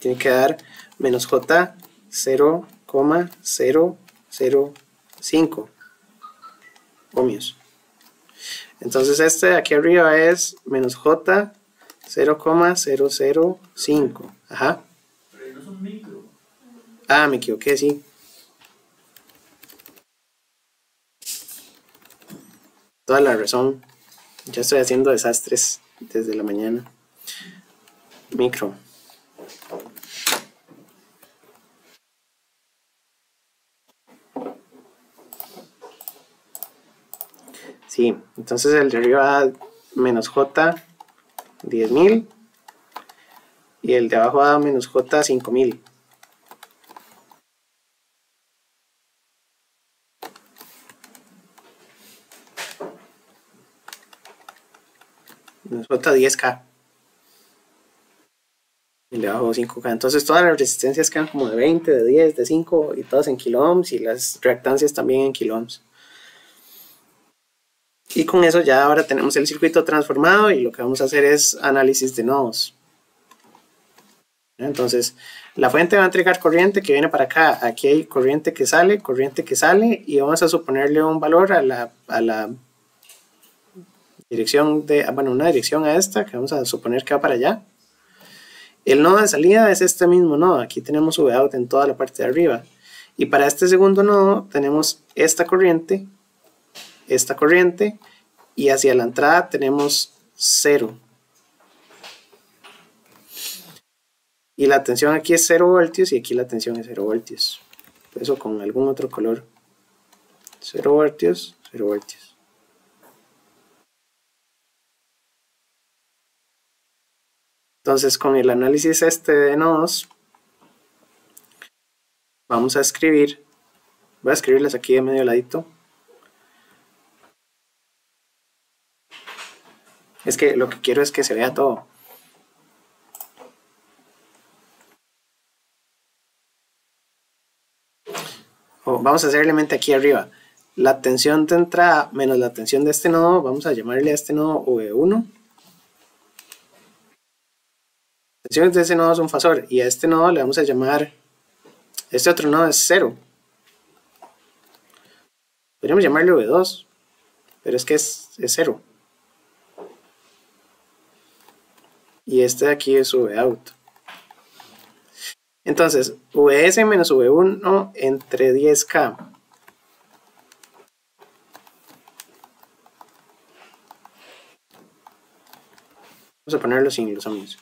Tiene que dar menos J 0,005 ohmios. Entonces este de aquí arriba es menos J 0,005. Ajá. Pero no son micro. Ah, me equivoqué, sí. Toda la razón. Ya estoy haciendo desastres desde la mañana. Micro. Sí, entonces el de arriba da menos J 10.000 y el de abajo da menos J 5.000. Menos J 10K. Y el de abajo 5K. Entonces todas las resistencias quedan como de 20, de 10, de 5 y todas en kilo ohms y las reactancias también en kilo ohms. Y con eso ya ahora tenemos el circuito transformado y lo que vamos a hacer es análisis de nodos. Entonces la fuente va a entregar corriente que viene para acá. Aquí hay corriente que sale y vamos a suponerle un valor a la dirección de, bueno, una dirección a esta que vamos a suponer que va para allá. El nodo de salida es este mismo nodo. Aquí tenemos Vout en toda la parte de arriba. Y para este segundo nodo tenemos esta corriente y hacia la entrada tenemos 0. Y la tensión aquí es 0 voltios y aquí la tensión es 0 voltios. Eso con algún otro color. 0 voltios, 0 voltios. Entonces con el análisis de nodos vamos a escribir, voy a escribirles aquí de medio ladito. Es que lo que quiero es que se vea todo. Vamos a hacer elemente aquí arriba. La tensión de entrada menos la tensión de este nodo, vamos a llamarle a este nodo V1. Las tensiones de ese nodo es un fasor y a este nodo le vamos a llamar, este otro nodo es 0. Podríamos llamarle V2, pero es que es 0. Y este de aquí es Vout. Entonces, Vs menos V1 entre 10K. Vamos a ponerlo sin los ohmios.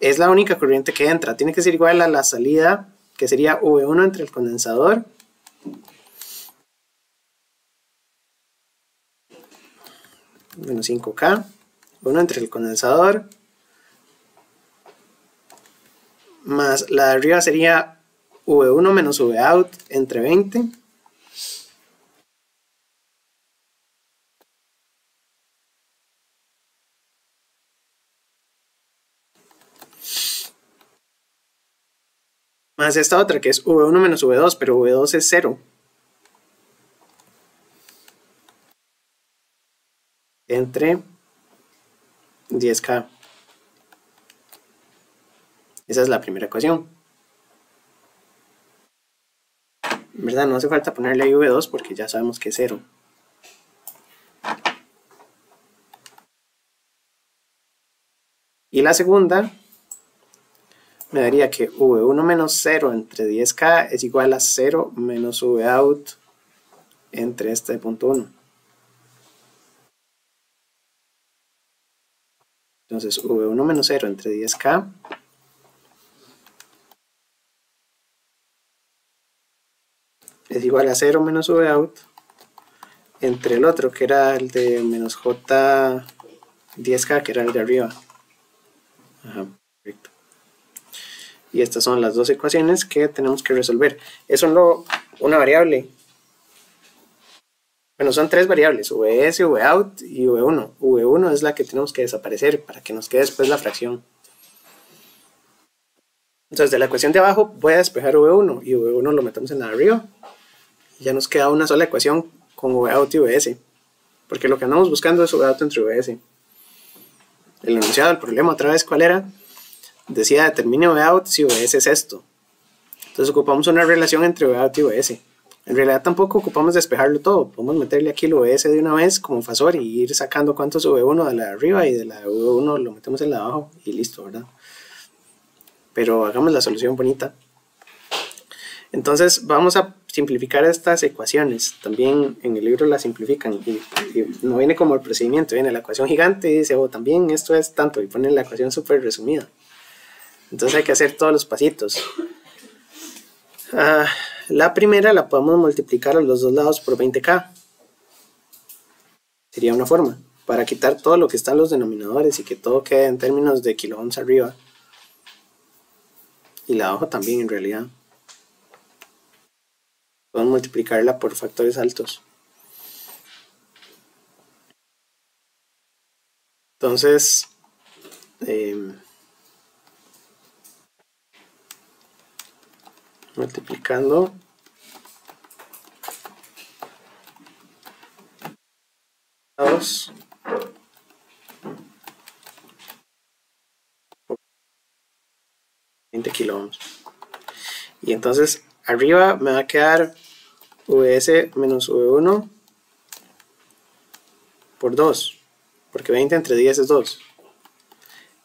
Es la única corriente que entra. Tiene que ser igual a la salida, que sería V1 entre el condensador menos 5K. 1 entre el condensador más la de arriba sería V1 menos Vout entre 20. Más esta otra que es V1 menos V2, pero V2 es 0. Entre 10K. Esa es la primera ecuación. ¿Verdad? No hace falta ponerle ahí V2 porque ya sabemos que es 0. Y la segunda me daría que V1 menos 0 entre 10K es igual a 0 menos Vout entre este punto 1. Entonces V1 menos 0 entre 10K es igual a 0 menos Vout entre el otro que era el de menos J 10K que era el de arriba. Ajá, perfecto. Y estas son las dos ecuaciones que tenemos que resolver. Es solo una variable. Bueno, son tres variables, VS, VOUT y V1. V1 es la que tenemos que desaparecer para que nos quede después la fracción. Entonces de la ecuación de abajo voy a despejar V1 y V1 lo metemos en la de arriba. Y ya nos queda una sola ecuación con VOUT y VS. Porque lo que andamos buscando es VOUT entre VS. El enunciado del problema otra vez, ¿cuál era? Decía determine VOUT si VS es esto. Entonces ocupamos una relación entre VOUT y VS. En realidad tampoco ocupamos despejarlo todo. Podemos meterle aquí el VS de una vez como fasor y ir sacando cuánto es V1 de la de arriba y de la de V1 lo metemos en la de abajo y listo, ¿verdad? Pero hagamos la solución bonita. Entonces vamos a simplificar estas ecuaciones. También en el libro las simplifican y no viene como el procedimiento, viene la ecuación gigante y dice, oh, también esto es tanto, y ponen la ecuación súper resumida. Entonces hay que hacer todos los pasitos. La primera la podemos multiplicar a los dos lados por 20K. Sería una forma para quitar todo lo que está en los denominadores y que todo quede en términos de kiloohms arriba. Y la abajo también en realidad. Podemos multiplicarla por factores altos. Entonces, multiplicando por 20 kiloohms. Y entonces arriba me va a quedar VS menos V1 por 2, porque 20 entre 10 es 2.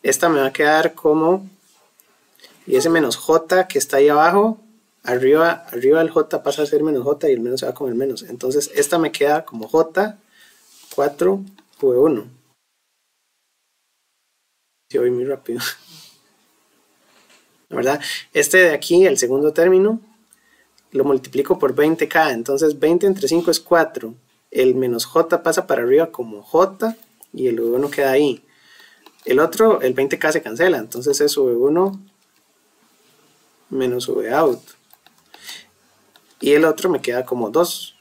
Esta me va a quedar como IS menos J que está ahí abajo. Arriba el J pasa a ser menos J y el menos se va con el menos. Entonces esta me queda como J 4 V1. Si voy muy rápido. La verdad, este de aquí, el segundo término, lo multiplico por 20K. Entonces 20 entre 5 es 4. El menos J pasa para arriba como J y el V1 queda ahí. El otro, el 20K se cancela. Entonces es V1 menos VOUT. Y el otro me queda como 2.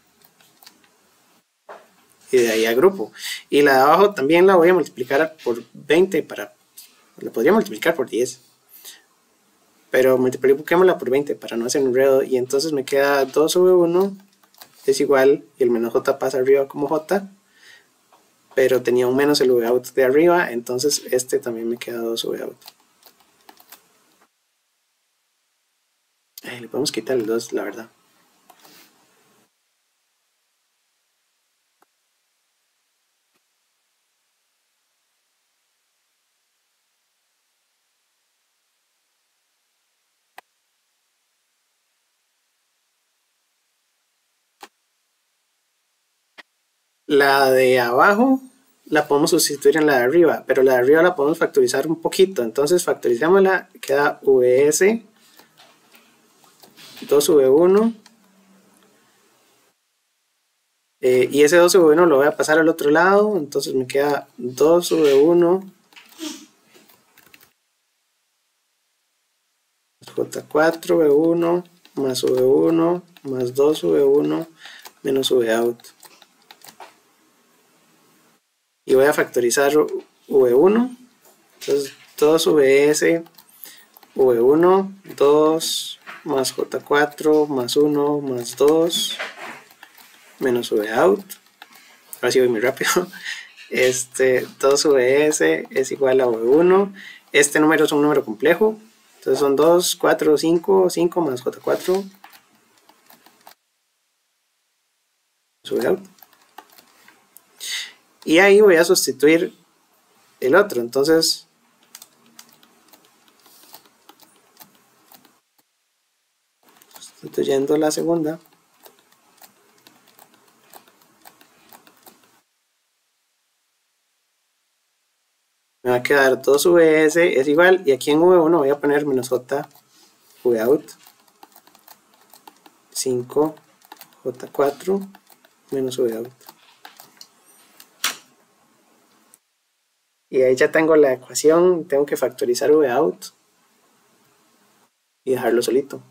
Y de ahí agrupo. Y la de abajo también la voy a multiplicar por 20 la podría multiplicar por 10. Pero multipliquémosla por 20 para no hacer un enredo. Y entonces me queda 2V1 es igual, y el menos J pasa arriba como J, pero tenía un menos el VOUT de arriba, entonces este también me queda 2VOUT. Le podemos quitar el 2, la verdad. La de abajo la podemos sustituir en la de arriba, pero la de arriba la podemos factorizar un poquito, entonces factorizémosla, queda VS 2V1 y ese 2V1 lo voy a pasar al otro lado, entonces me queda 2V1 J4V1 más V1 más 2V1 menos VOUT. Y voy a factorizar V1. Entonces 2VS V1, 2 más J4 más 1 más 2 menos VOUT. Ahora sí voy muy rápido. 2VS es igual a V1. Este número es un número complejo. Entonces son 2, 4, 5, 5 más J4 VOUT. Y ahí voy a sustituir el otro. Entonces sustituyendo la segunda, me va a quedar 2VS es igual, y aquí en V1 voy a poner menos J VOUT 5 J4 menos VOUT. Y ahí ya tengo la ecuación, tengo que factorizar VOUT y dejarlo solito.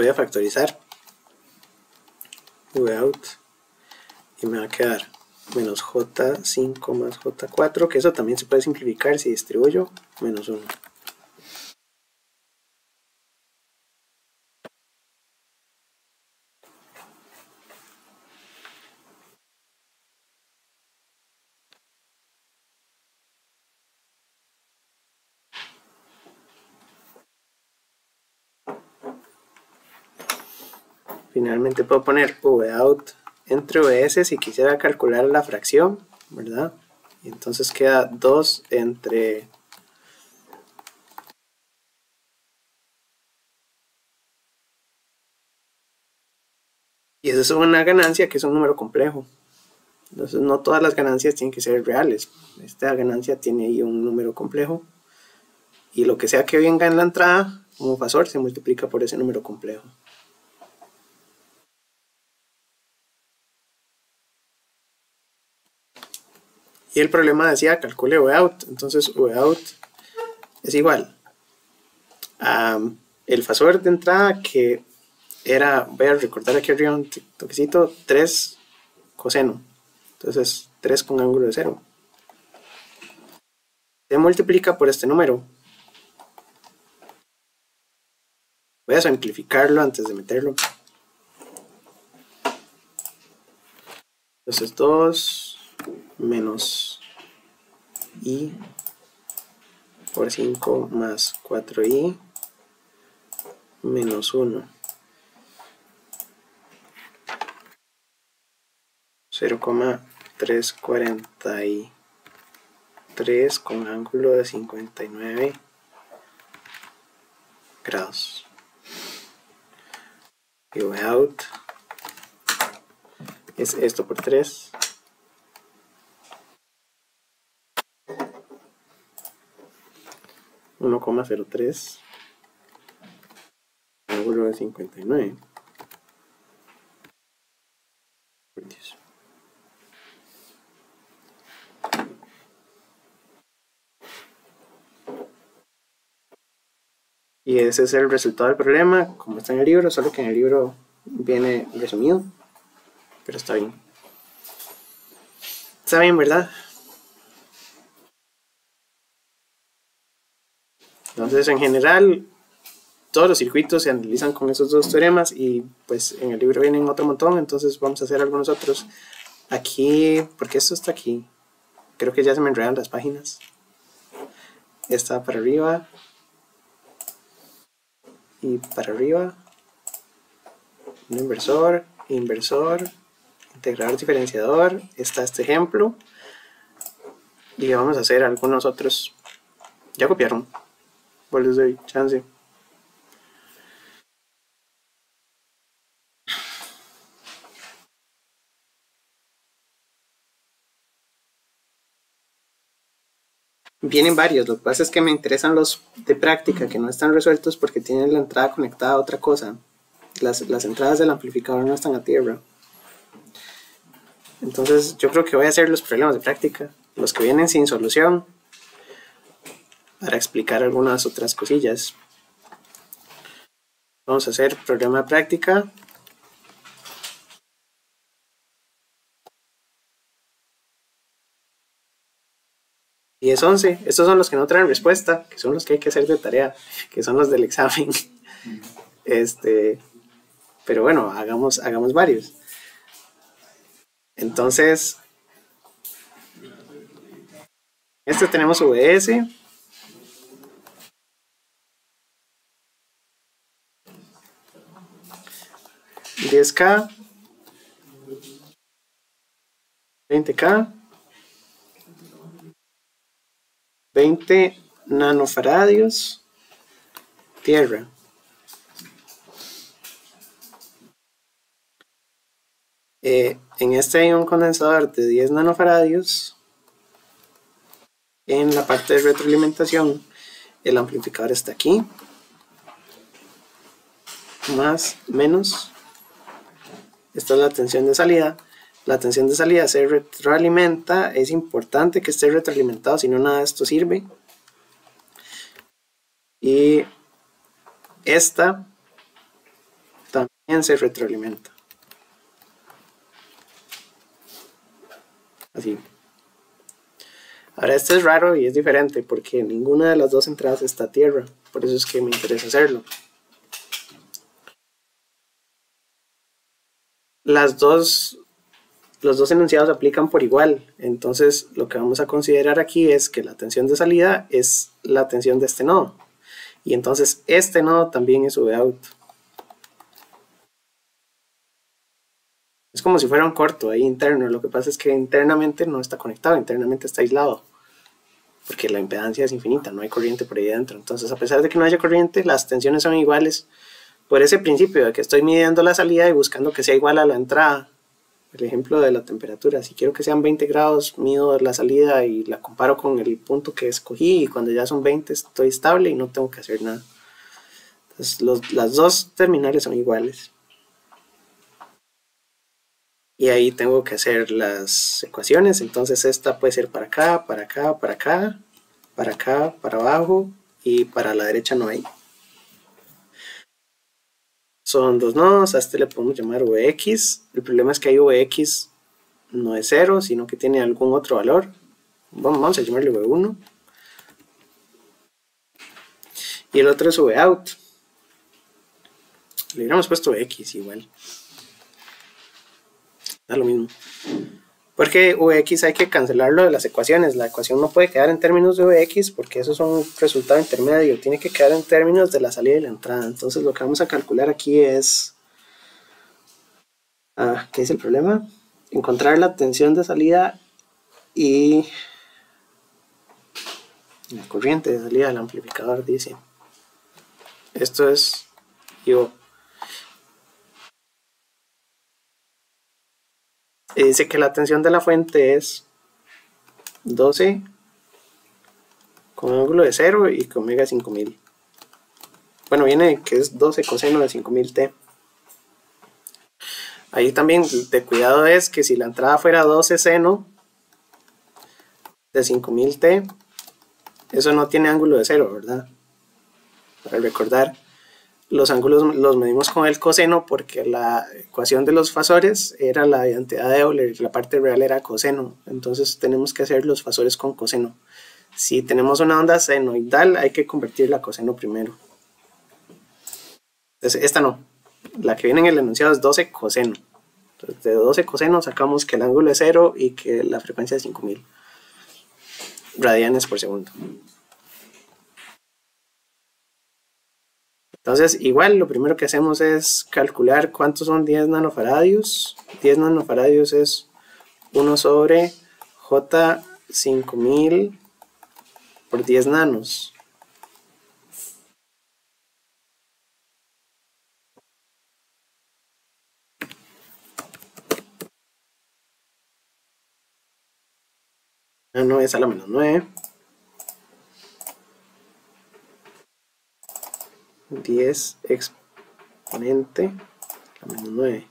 voy a factorizar vout y me va a quedar menos J5 más J4, que eso también se puede simplificar si distribuyo, menos 1. Finalmente puedo poner vout entre vs si quisiera calcular la fracción, ¿verdad? Y entonces queda 2 entre y eso es una ganancia que es un número complejo. Entonces no todas las ganancias tienen que ser reales. Esta ganancia tiene ahí un número complejo y lo que sea que venga en la entrada como fasor se multiplica por ese número complejo. Y el problema decía calcule vout, entonces vout es igual a el fasor de entrada que era, voy a recordar aquí arriba un toquecito, 3 coseno, entonces 3 con ángulo de 0. Se multiplica por este número. Voy a simplificarlo antes de meterlo. Entonces 2 menos i por 5 más 4i menos 1. 0,343 con ángulo de 59 grados. Y vout es esto por 3. $1,03 ángulo de 59. Por Dios. Y ese es el resultado del problema, como está en el libro, solo que en el libro viene resumido, pero está bien. Está bien, ¿verdad? Entonces, en general, todos los circuitos se analizan con esos dos teoremas y pues en el libro vienen otro montón, entonces vamos a hacer algunos otros. Aquí, porque esto está aquí, creo que ya se me enredan las páginas. Está para arriba y para arriba. Un inversor, integrador diferenciador. Está este ejemplo. Y vamos a hacer algunos otros. Ya copiaron. Pues les doy chance. Vienen varios, lo que pasa es que me interesan los de práctica que no están resueltos porque tienen la entrada conectada a otra cosa. Las entradas del amplificador no están a tierra. Entonces yo creo que voy a hacer los problemas de práctica, los que vienen sin solución, para explicar algunas otras cosillas. Vamos a hacer problema de práctica. Y es 11. Estos son los que no traen respuesta, que son los que hay que hacer de tarea, que son los del examen. Pero bueno, hagamos varios. Entonces, tenemos VS. $10K, $20K, 20 nanofaradios, tierra. En este hay un condensador de 10 nanofaradios. En la parte de retroalimentación, el amplificador está aquí. Más, menos. Esta es la tensión de salida. La tensión de salida se retroalimenta. Es importante que esté retroalimentado, si no nada de esto sirve. Y esta se retroalimenta. Así. Ahora este es raro y es diferente porque ninguna de las dos entradas está a tierra. Por eso es que me interesa hacerlo. Los dos enunciados aplican por igual. Entonces lo que vamos a considerar aquí es que la tensión de salida es la tensión de este nodo. Y entonces este nodo también es VOUT. Es como si fuera un corto ahí interno. Lo que pasa es que internamente no está conectado, internamente está aislado. Porque la impedancia es infinita, no hay corriente por ahí dentro. Entonces, a pesar de que no haya corriente, las tensiones son iguales por ese principio de que estoy midiendo la salida y buscando que sea igual a la entrada. El ejemplo de la temperatura, si quiero que sean 20 grados, mido la salida y la comparo con el punto que escogí, y cuando ya son 20 estoy estable y no tengo que hacer nada. Entonces, las dos terminales son iguales. Y ahí tengo que hacer las ecuaciones. Entonces esta puede ser para acá, para acá, para acá, para acá, para abajo, y para la derecha no hay. Son dos nodos, a este le podemos llamar Vx. El problema es que ahí Vx no es 0, sino que tiene algún otro valor. Vamos a llamarle V1. Y el otro es Vout. Le hubiéramos puesto X igual. Da lo mismo. Porque Vx hay que cancelarlo de las ecuaciones. La ecuación no puede quedar en términos de Vx porque eso es un resultado intermedio. Tiene que quedar en términos de la salida y la entrada. Entonces lo que vamos a calcular aquí es... ¿qué es el problema? Encontrar la tensión de salida y la corriente de salida del amplificador, dice. Esto es I.O. Y dice que la tensión de la fuente es 12 con ángulo de 0 y con omega 5000. Bueno, viene que es 12 coseno de 5000 T. Ahí también de cuidado es que si la entrada fuera 12 seno de 5000 T, eso no tiene ángulo de 0, ¿verdad? Para recordar, los ángulos los medimos con el coseno porque la ecuación de los fasores era la identidad de Euler y la parte real era coseno. Entonces tenemos que hacer los fasores con coseno. Si tenemos una onda senoidal, hay que convertirla a coseno primero. Entonces, esta no. La que viene en el enunciado es 12 coseno. Entonces, de 12 coseno sacamos que el ángulo es 0 y que la frecuencia es 5000 radianes por segundo. Entonces, igual lo primero que hacemos es calcular cuántos son 10 nanofaradios. 10 nanofaradios es 1 sobre J 5000 por 10 nanos. No es a la menos 9. 10 exponente a la menos 9.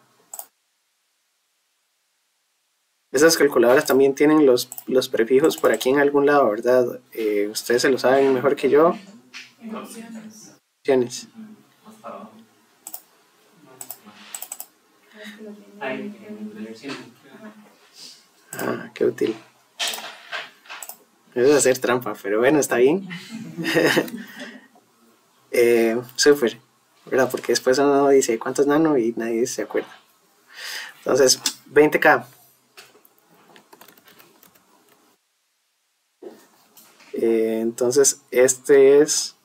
Esas calculadoras también tienen los prefijos por aquí en algún lado, ¿verdad? Ustedes se lo saben mejor que yo. Opciones. Qué útil. Eso es hacer trampa, pero bueno, está bien. Súper, ¿verdad? Porque después uno dice cuántos nano y nadie se acuerda. Entonces, 20K. Entonces, este es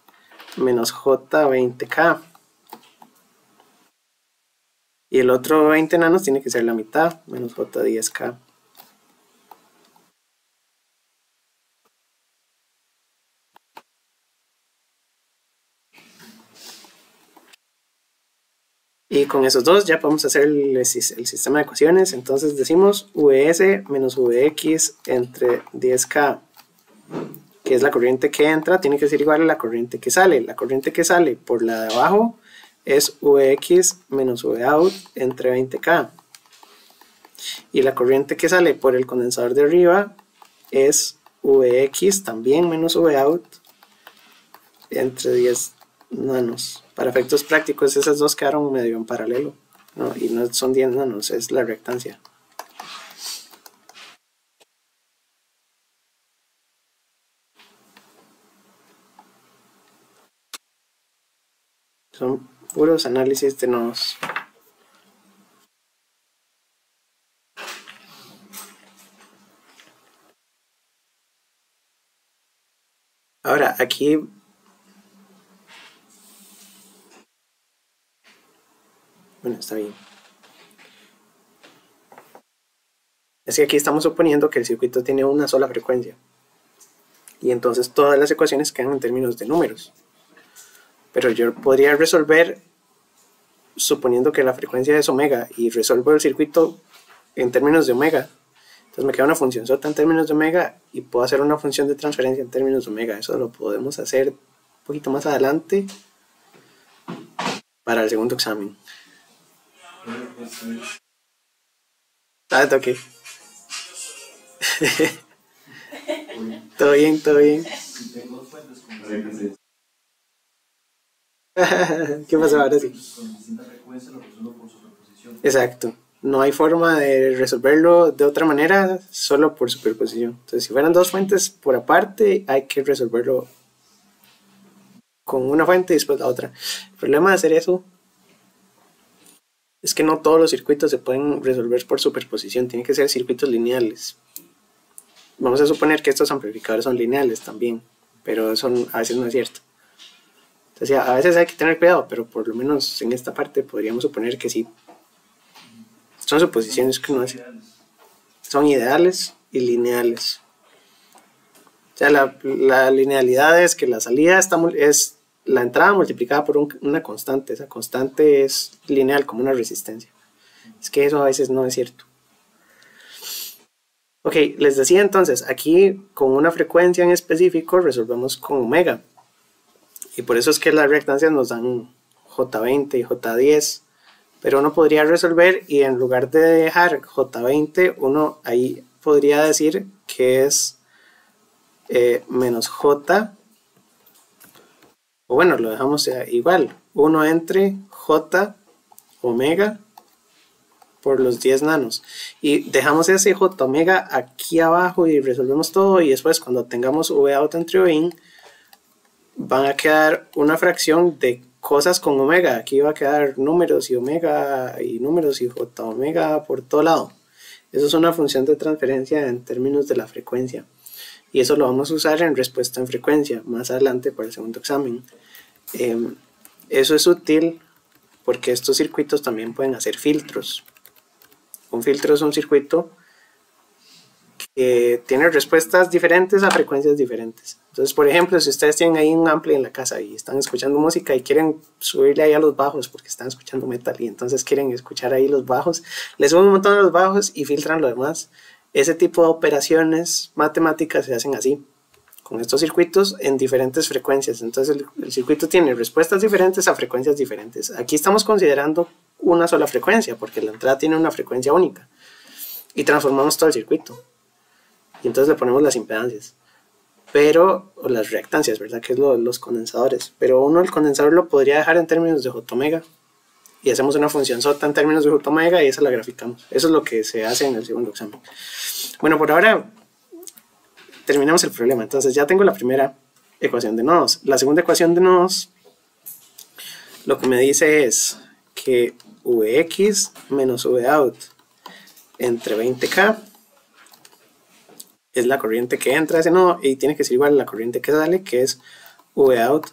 menos J 20K. Y el otro 20 nanos tiene que ser la mitad, menos J 10K. Y con esos dos ya podemos hacer el sistema de ecuaciones. Entonces decimos Vs menos Vx entre 10K, que es la corriente que entra, tiene que ser igual a la corriente que sale. La corriente que sale por la de abajo es Vx menos Vout entre 20K. Y la corriente que sale por el condensador de arriba es Vx también menos Vout entre 10 nanos. Para efectos prácticos esas dos quedaron medio en paralelo. No, y no son 10 nanos, es la reactancia. Son puros análisis de nodos. Ahora, aquí bueno, está bien. Es que aquí estamos suponiendo que el circuito tiene una sola frecuencia. Y entonces todas las ecuaciones quedan en términos de números. Pero yo podría resolver suponiendo que la frecuencia es omega y resuelvo el circuito en términos de omega. Entonces me queda una función sota en términos de omega y puedo hacer una función de transferencia en términos de omega. Eso lo podemos hacer un poquito más adelante para el segundo examen. Ok. Todo bien, todo bien. ¿Qué pasó ahora sí? Exacto. No hay forma de resolverlo de otra manera, solo por superposición. Entonces, si fueran dos fuentes por aparte, hay que resolverlo con una fuente y después la otra. El problema de hacer eso es que no todos los circuitos se pueden resolver por superposición, tienen que ser circuitos lineales. Vamos a suponer que estos amplificadores son lineales también, pero eso a veces no es cierto. Entonces, a veces hay que tener cuidado, pero por lo menos en esta parte podríamos suponer que sí. Son suposiciones que uno hace. Son ideales y lineales. O sea, la linealidad es que la salida es la entrada multiplicada por una constante. Esa constante es lineal como una resistencia. Es que eso a veces no es cierto. Ok, les decía entonces, aquí con una frecuencia en específico resolvemos con omega. Y por eso es que las reactancias nos dan J20 y J10. Pero uno podría resolver y en lugar de dejar J20, uno ahí podría decir que es menos J, o bueno, lo dejamos igual, 1 entre J omega por los 10 nanos. Y dejamos ese J omega aquí abajo y resolvemos todo y después cuando tengamos V out entre V in, van a quedar una fracción de cosas con omega. Aquí va a quedar números y omega y números y J omega por todo lado. Eso es una función de transferencia en términos de la frecuencia. Y eso lo vamos a usar en respuesta en frecuencia más adelante para el segundo examen. Eso es útil porque estos circuitos también pueden hacer filtros. Un filtro es un circuito que tiene respuestas diferentes a frecuencias diferentes. Entonces, por ejemplo, si ustedes tienen ahí un ampli en la casa y están escuchando música y quieren subirle ahí a los bajos porque están escuchando metal y entonces quieren escuchar ahí los bajos, les suben un montón a los bajos y filtran lo demás. Ese tipo de operaciones matemáticas se hacen así, con estos circuitos en diferentes frecuencias. Entonces el circuito tiene respuestas diferentes a frecuencias diferentes. Aquí estamos considerando una sola frecuencia porque la entrada tiene una frecuencia única y transformamos todo el circuito. Y entonces le ponemos las impedancias, pero, o las reactancias, ¿verdad? Que es los condensadores. Pero uno el condensador lo podría dejar en términos de J omega y hacemos una función sota en términos de J omega y esa la graficamos. Eso es lo que se hace en el segundo examen. Bueno, por ahora terminamos el problema. Entonces ya tengo la primera ecuación de nodos. La segunda ecuación de nodos lo que me dice es que Vx menos Vout entre 20K es la corriente que entra a ese nodo y tiene que ser igual a la corriente que sale, que es Vout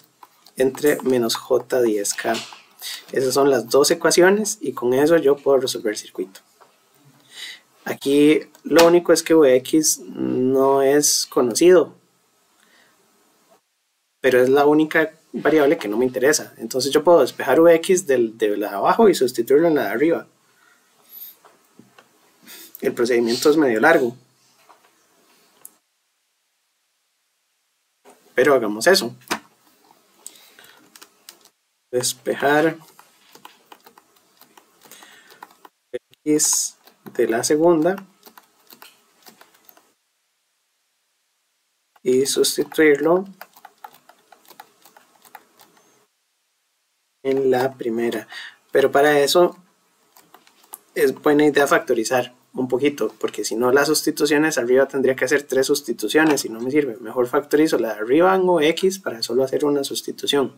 entre menos J10K. Esas son las dos ecuaciones y con eso yo puedo resolver el circuito. Aquí lo único es que Vx no es conocido, pero es la única variable que no me interesa. Entonces yo puedo despejar Vx de la de abajo y sustituirlo en la de arriba. El procedimiento es medio largo, pero hagamos eso. Despejar X de la segunda y sustituirlo en la primera. Pero para eso es buena idea factorizar un poquito, porque si no las sustituciones arriba tendría que hacer 3 sustituciones y no me sirve. Mejor factorizo la de arriba en Vx para solo hacer una sustitución.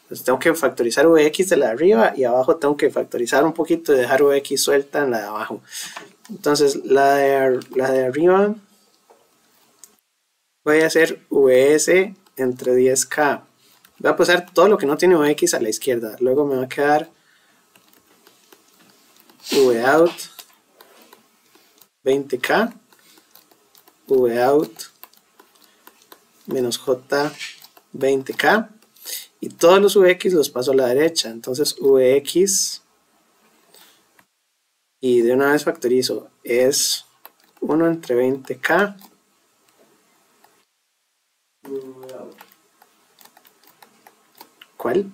Entonces tengo que factorizar Vx de la de arriba y abajo tengo que factorizar un poquito y dejar Vx suelta en la de abajo. Entonces la de arriba voy a hacer Vs entre 10k. Voy a pasar todo lo que no tiene Vx a la izquierda. Luego me va a quedar Vout 20k, Vout menos J 20k, y todos los Vx los paso a la derecha. Entonces Vx, y de una vez factorizo, es 1 entre 20k ¿cuál?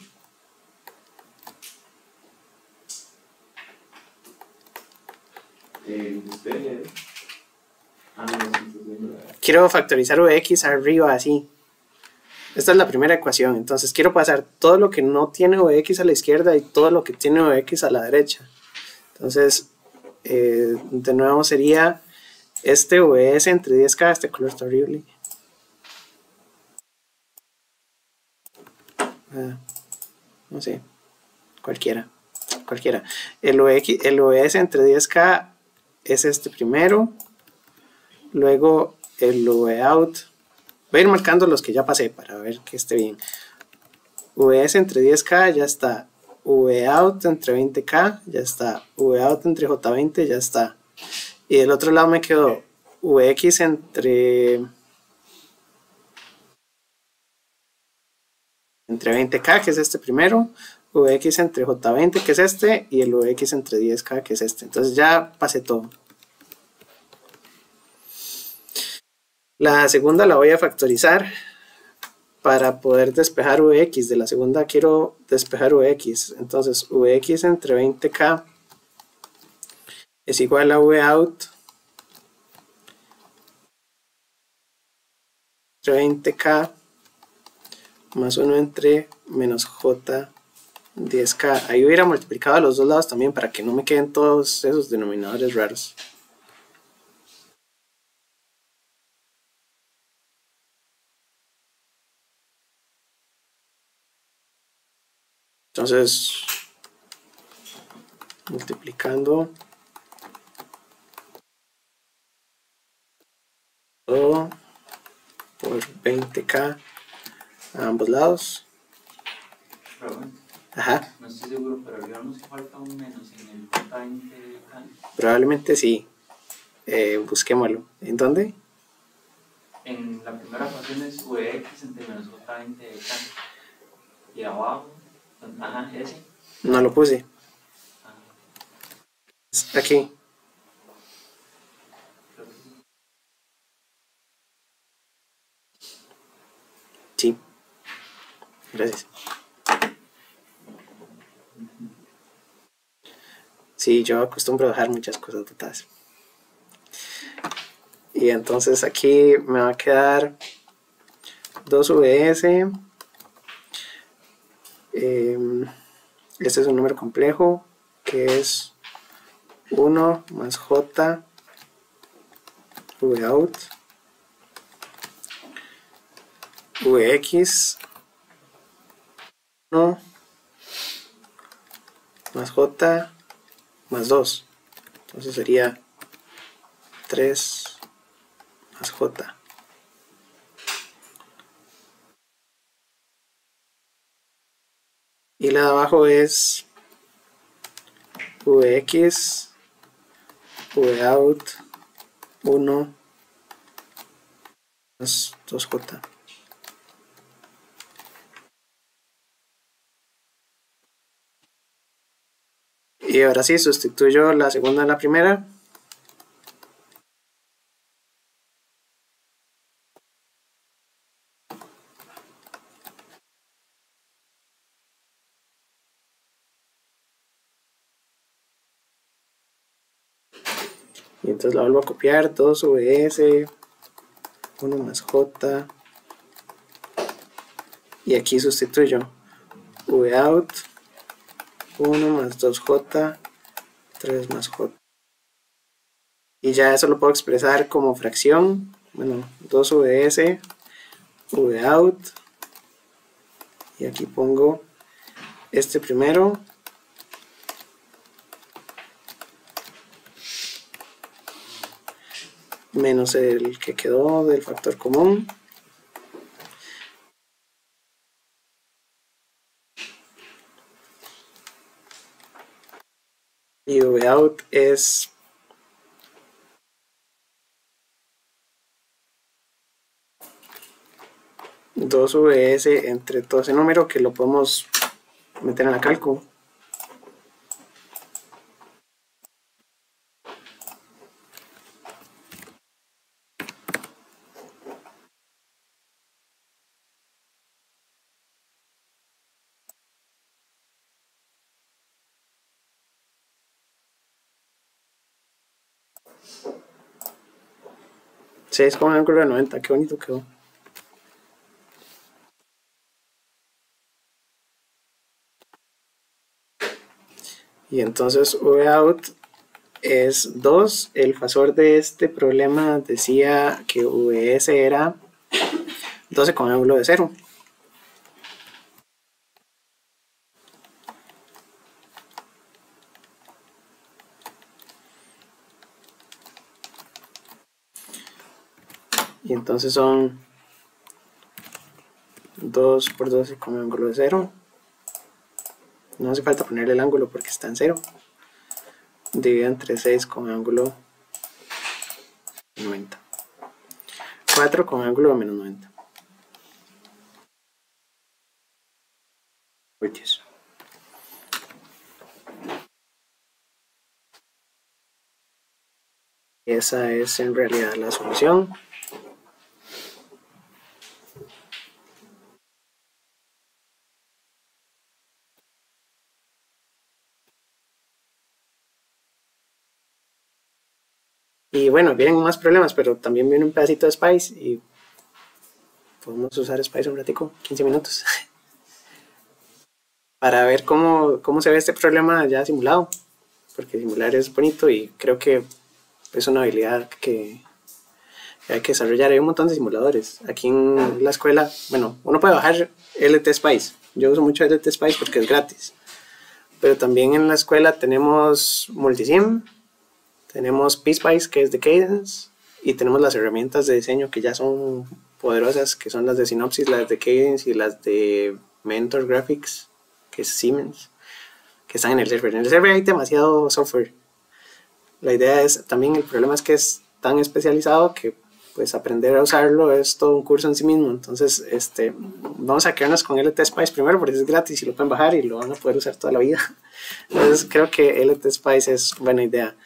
Quiero factorizar Vx arriba así. Esta es la primera ecuación. Entonces quiero pasar todo lo que no tiene Vx a la izquierda y todo lo que tiene Vx a la derecha. Entonces, de nuevo sería este Vs entre 10k. Este color está horrible. No sé, cualquiera. El Vs entre 10k es este primero. Luego el Vout. Voy a ir marcando los que ya pasé para ver que esté bien. Vs entre 10k ya está. Vout entre 20k ya está. Vout entre J20 ya está. Y del otro lado me quedó Vx entre 20k, que es este primero, Vx entre J20, que es este, y el Vx entre 10k, que es este. Entonces ya pasé todo. La segunda la voy a factorizar para poder despejar Vx. De la segunda quiero despejar Vx. Entonces Vx entre 20k es igual a Vout entre 20k más 1 entre menos J 10k. Ahí hubiera multiplicado a los dos lados también para que no me queden todos esos denominadores raros. Entonces, multiplicando todo por 20k a ambos lados. Ajá. No estoy seguro, pero arriba no se falta un menos en el J20K. Probablemente sí. Busquémoslo. ¿En dónde? En la primera ecuación es Vx entre menos J20K. Y abajo, ajá, ese. No lo puse. Aquí. Sí. Gracias. Sí, yo acostumbro a dejar muchas cosas botadas. Y entonces aquí me va a quedar 2 Vs. Este es un número complejo que es 1 más J Vout Vx 1 más J más 2. Entonces sería 3 más J. Y la de abajo es Vx Vout 1 más 2J. Y ahora sí, sustituyo la segunda en la primera. Y entonces la vuelvo a copiar, 2 Vs, 1 más J. Y aquí sustituyo Vout 1 más 2J 3 más J. Y ya eso lo puedo expresar como fracción. Bueno, 2 VS, Vout. Y aquí pongo este primero. Menos el que quedó del factor común. Y Vout es 2 VS entre todo ese número, que lo podemos meter en la cálculo. Sí, es como un ángulo de 90, qué bonito quedó. Y entonces Vout es 2. El fasor de este problema decía que VS era 12 con ángulo de 0. Y entonces son 2 por 12 con ángulo de 0. No hace falta ponerle el ángulo porque está en 0. Dividido entre 6 con ángulo de 90. 4 con ángulo de menos 90. Uy, Dios. Esa es en realidad la solución. Y bueno, vienen más problemas, pero también viene un pedacito de Spice y podemos usar Spice un ratico, 15 minutos, para ver cómo se ve este problema ya simulado, porque simular es bonito y creo que es una habilidad que hay que desarrollar. Hay un montón de simuladores. Aquí en la escuela, bueno, uno puede bajar LT Spice. Yo uso mucho LT Spice porque es gratis. Pero también en la escuela tenemos Multisim, tenemos PSpice, que es de Cadence, y tenemos las herramientas de diseño que ya son poderosas, que son las de Synopsys, las de Cadence y las de Mentor Graphics, que es Siemens, que están en el server. En el server hay demasiado software. La idea es, también el problema es que es tan especializado que pues aprender a usarlo es todo un curso en sí mismo. Entonces vamos a quedarnos con LT Spice primero porque es gratis y lo pueden bajar y lo van a poder usar toda la vida. Entonces creo que LT Spice es buena idea.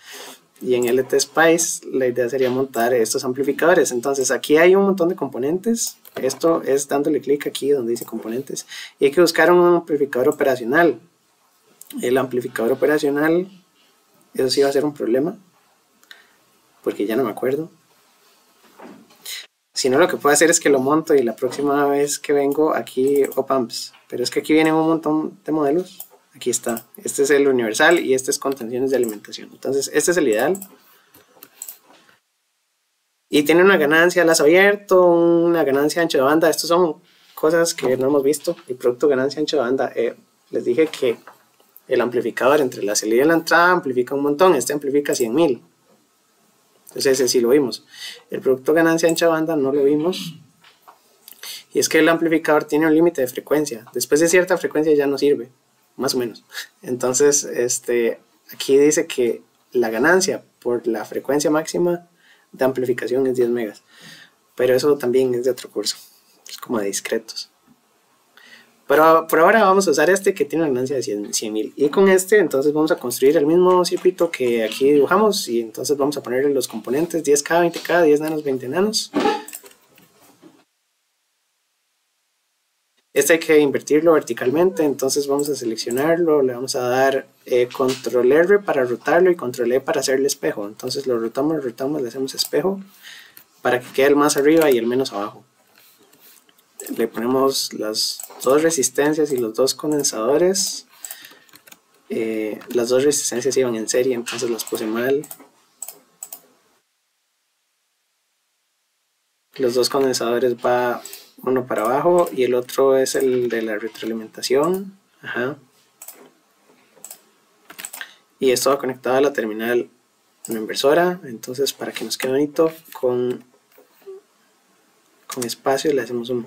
Y en LT Spice la idea sería montar estos amplificadores. Entonces aquí hay un montón de componentes. Esto es dándole clic aquí donde dice componentes. Y hay que buscar un amplificador operacional. El amplificador operacional, eso sí va a ser un problema, porque ya no me acuerdo. Si no, lo que puedo hacer es que lo monto y la próxima vez que vengo aquí op-amps. Pero es que aquí vienen un montón de modelos. Aquí está. Este es el universal y este es con tensiones de alimentación. Entonces, este es el ideal. Y tiene una ganancia lazo abierto, una ganancia ancho de banda. Estos son cosas que no hemos visto. El producto ganancia ancho de banda. Les dije que el amplificador entre la salida y la entrada amplifica un montón. Este amplifica 100.000. Entonces ese sí lo vimos. El producto ganancia ancha de banda no lo vimos. Y es que el amplificador tiene un límite de frecuencia. Después de cierta frecuencia ya no sirve. Más o menos. Entonces aquí dice que la ganancia por la frecuencia máxima de amplificación es 10 megas. Pero eso también es de otro curso. Es como de discretos. Pero por ahora vamos a usar este que tiene una ganancia de 100.000. Y con este entonces vamos a construir el mismo circuito que aquí dibujamos. Y entonces vamos a ponerle los componentes 10K, 20K, 10 nanos, 20 nanos. Este hay que invertirlo verticalmente. Entonces vamos a seleccionarlo. Le vamos a dar control R para rotarlo y control E para hacerle espejo. Entonces lo rotamos, le hacemos espejo para que quede el más arriba y el menos abajo. Le ponemos las dos resistencias y los dos condensadores. las dos resistencias iban en serie, entonces las puse mal. Los dos condensadores va uno para abajo y el otro es el de la retroalimentación. Ajá. Y esto va conectado a la terminal, una inversora. Entonces, para que nos quede bonito, con espacio le hacemos un...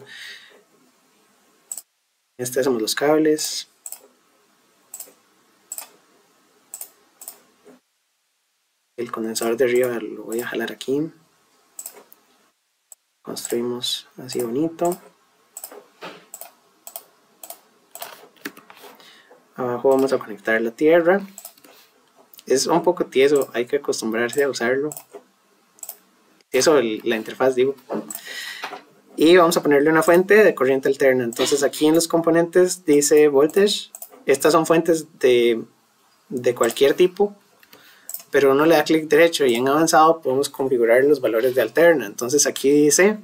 hacemos los cables. El condensador de arriba lo voy a jalar aquí. Construimos así bonito. Abajo vamos a conectar la tierra. Es un poco tieso, hay que acostumbrarse a usarlo. Eso, la interfaz, digo. Y vamos a ponerle una fuente de corriente alterna. Entonces aquí en los componentes dice voltage. Estas son fuentes de cualquier tipo, pero uno le da clic derecho y en avanzado podemos configurar los valores de alterna. Entonces aquí dice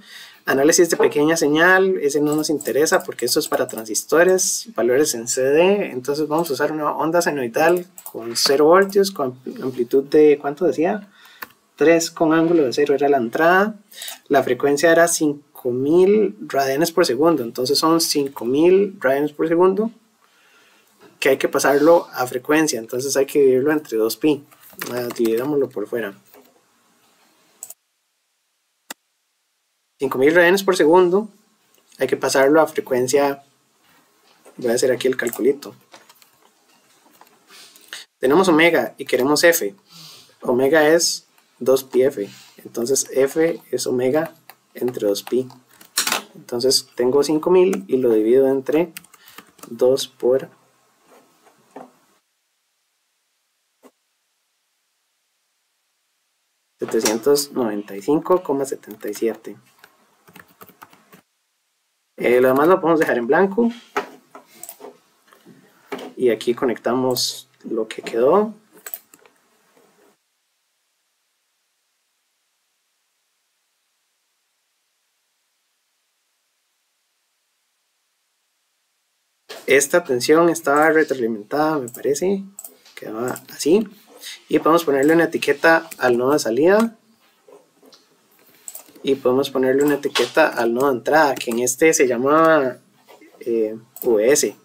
análisis de pequeña señal, ese no nos interesa porque esto es para transistores, valores en CD. Entonces vamos a usar una onda senoidal con 0 voltios, con amplitud de, ¿cuánto decía? 3 con ángulo de 0 era la entrada. La frecuencia era 5000 radianes por segundo, entonces son 5000 radianes por segundo que hay que pasarlo a frecuencia, entonces hay que dividirlo entre 2pi. Dividámoslo por fuera. 5000 radianes por segundo hay que pasarlo a frecuencia. Voy a hacer aquí el calculito. Tenemos omega y queremos f. Omega es 2πf, entonces f es omega entre 2pi. Entonces tengo 5000 y lo divido entre 2 por 795,77. Lo demás lo podemos dejar en blanco. Y aquí conectamos lo que quedó. Esta tensión estaba retroalimentada, me parece. Quedaba así. Y podemos ponerle una etiqueta al nodo de salida. Y podemos ponerle una etiqueta al nodo de entrada, que en este se llama VS.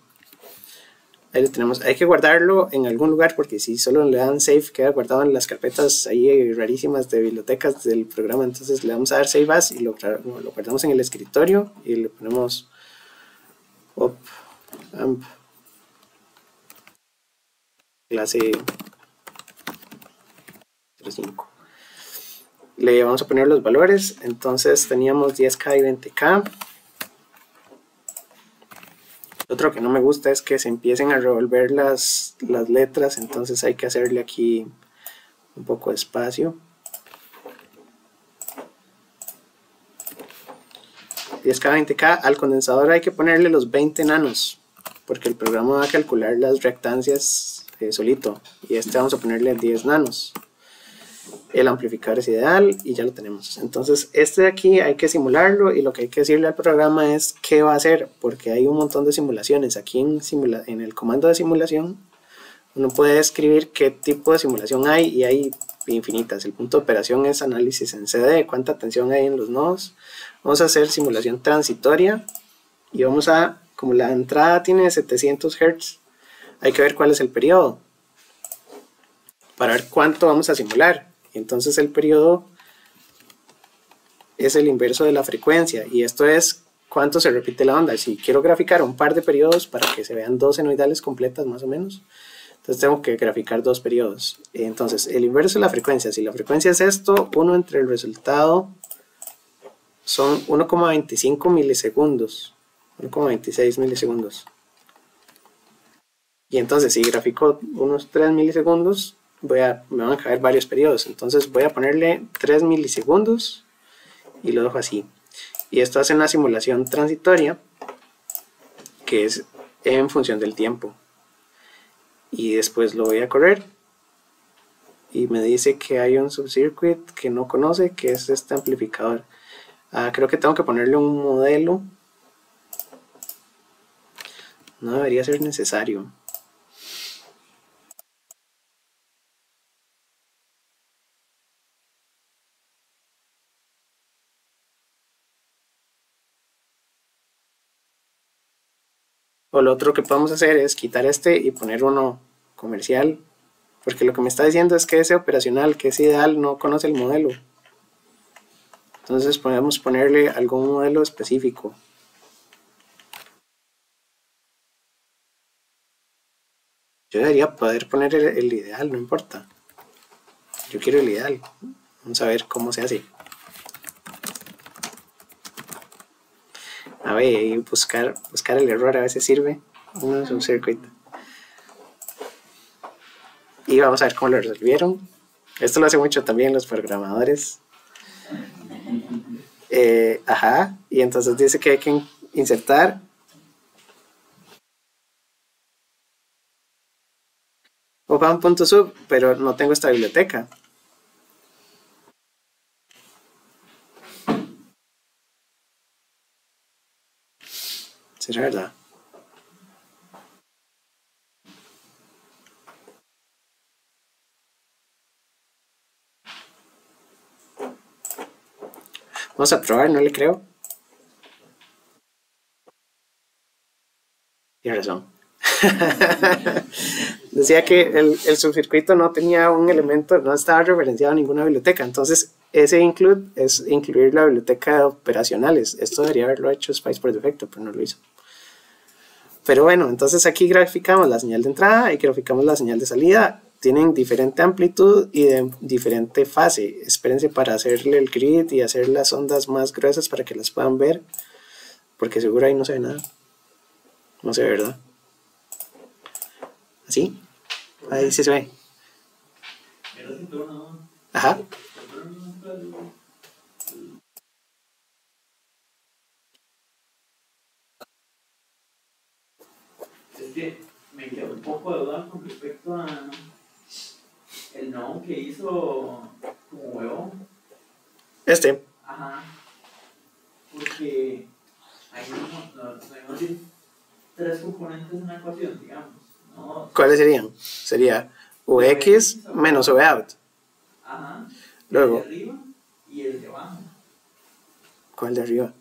Ahí lo tenemos. Hay que guardarlo en algún lugar porque si solo le dan save queda guardado en las carpetas ahí rarísimas de bibliotecas del programa. Entonces le vamos a dar save as y lo guardamos en el escritorio y le ponemos op amp clase 05. Le vamos a poner los valores. Entonces teníamos 10K y 20K. Otro que no me gusta es que se empiecen a revolver las letras, entonces hay que hacerle aquí un poco de espacio. 10K, 20K, al condensador hay que ponerle los 20 nanos, porque el programa va a calcular las reactancias solito, y este vamos a ponerle 10 nanos. El amplificador es ideal y ya lo tenemos. Entonces este de aquí hay que simularlo y lo que hay que decirle al programa es qué va a hacer, porque hay un montón de simulaciones. Aquí en el comando de simulación uno puede escribir qué tipo de simulación hay y hay infinitas. El punto de operación es análisis en CD, cuánta tensión hay en los nodos. Vamos a hacer simulación transitoria y vamos a, como la entrada tiene 700 Hz, hay que ver cuál es el periodo para ver cuánto vamos a simular. Entonces el periodo es el inverso de la frecuencia y esto es cuánto se repite la onda. Si quiero graficar un par de periodos para que se vean dos senoidales completas más o menos, entonces tengo que graficar dos periodos. Entonces el inverso de la frecuencia, si la frecuencia es esto, 1 entre el resultado son 1,25 milisegundos, 1,26 milisegundos. Y entonces si grafico unos 3 milisegundos, me van a caer varios periodos, entonces voy a ponerle 3 milisegundos y lo dejo así. Y esto hace una simulación transitoria que es en función del tiempo. Y después lo voy a correr y me dice que hay un subcircuit que no conoce, que es este amplificador. Creo que tengo que ponerle un modelo. No debería ser necesario. O lo otro que podemos hacer es quitar este y poner uno comercial, porque lo que me está diciendo es que ese operacional, que es ideal, no conoce el modelo. Entonces podemos ponerle algún modelo específico. Yo debería poder poner el ideal, no importa. Yo quiero el ideal. Vamos a ver cómo se hace. A ver, buscar el error a veces sirve. Un subcircuit. Y vamos a ver cómo lo resolvieron. Esto lo hace mucho también los programadores. Ajá. Y entonces dice que hay que insertar open.sub, pero no tengo esta biblioteca. ¿Será verdad? Vamos a probar, no le creo. Tiene razón. Decía que el subcircuito no tenía un elemento, no estaba referenciado a ninguna biblioteca. Entonces, ese include es incluir la biblioteca de operacionales. Esto debería haberlo hecho Spice por defecto, pero no lo hizo. Pero bueno, entonces aquí graficamos la señal de entrada y graficamos la señal de salida. Tienen diferente amplitud y de diferente fase. Espérense para hacerle el grid y hacer las ondas más gruesas para que las puedan ver, porque seguro ahí no se ve nada. No se ve, ¿verdad? ¿Así? Ahí sí se ve. Ajá. Es que me quedó un poco de duda con respecto a el no que hizo como huevo. Este. Ajá. Porque ahí no hay 3 componentes en la ecuación, digamos. ¿No? ¿Cuáles serían? Sería Ux menos Vout. Ajá. Luego. El de arriba y el de abajo. ¿Cuál de arriba?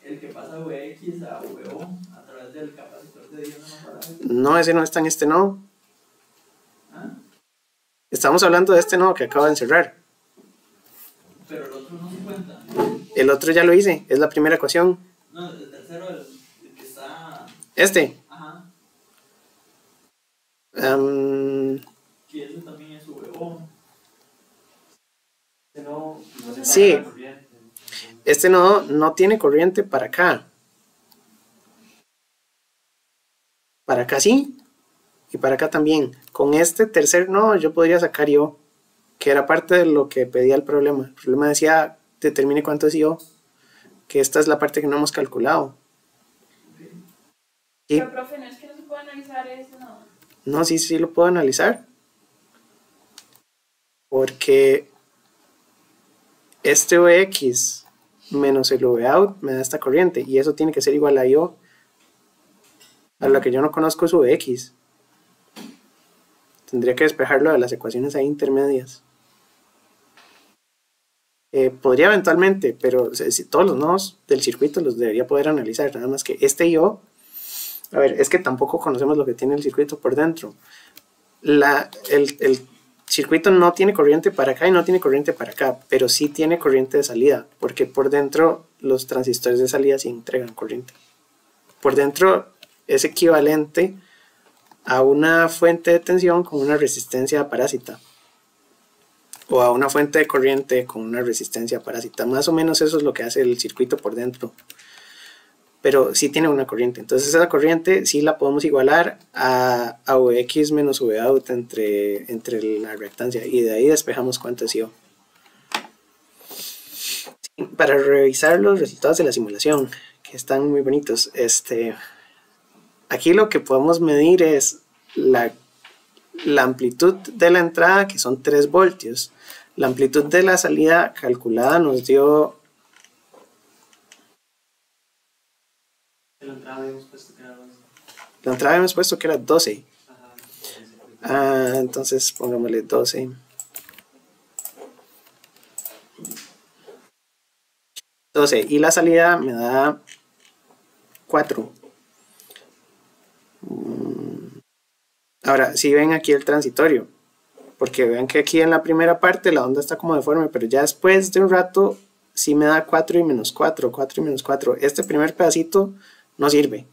El que pasa Vx a Vo a través del capacitor de dióxido de carbono. No, ese no está en este nodo. ¿Ah? Estamos hablando de este nodo que acabo de encerrar. Pero el otro no se cuenta. El otro ya lo hice, es la primera ecuación. No, el tercero, el que está... Este. Ajá. Que ese también es Vo. Sí. Este nodo no tiene corriente para acá. Para acá sí. Y para acá también. Con este tercer nodo yo podría sacar IO, que era parte de lo que pedía el problema. El problema decía, determine cuánto es IO, que esta es la parte que no hemos calculado. ¿Sí? Pero, profe, ¿no es que no se puede analizar ese nodo? No, sí lo puedo analizar. Porque este Vx menos el Vout me da esta corriente, y eso tiene que ser igual a IO. A lo que yo no conozco es Vx. Tendría que despejarlo de las ecuaciones ahí intermedias. Podría eventualmente, pero si todos los nodos del circuito los debería poder analizar. Nada más que este IO, a ver, es que tampoco conocemos lo que tiene el circuito por dentro. El circuito no tiene corriente para acá y no tiene corriente para acá, pero sí tiene corriente de salida, porque por dentro los transistores de salida sí entregan corriente. Por dentro es equivalente a una fuente de tensión con una resistencia parásita, o a una fuente de corriente con una resistencia parásita. Más o menos eso es lo que hace el circuito por dentro, pero sí tiene una corriente. Entonces esa corriente sí la podemos igualar a Vx menos Vout entre la reactancia, y de ahí despejamos cuánto es IO. Para revisar los resultados de la simulación, que están muy bonitos, aquí lo que podemos medir es la amplitud de la entrada, que son 3 voltios. La amplitud de la salida calculada nos dio... La entrada habíamos puesto que era 12. La entrada habíamos puesto que era 12. Entonces pongámosle 12. 12. Y la salida me da 4. Ahora, si ven aquí el transitorio, porque vean que aquí en la primera parte la onda está como deforme, pero ya después de un rato sí me da 4 y menos 4, 4 y menos 4. Este primer pedacito no sirve,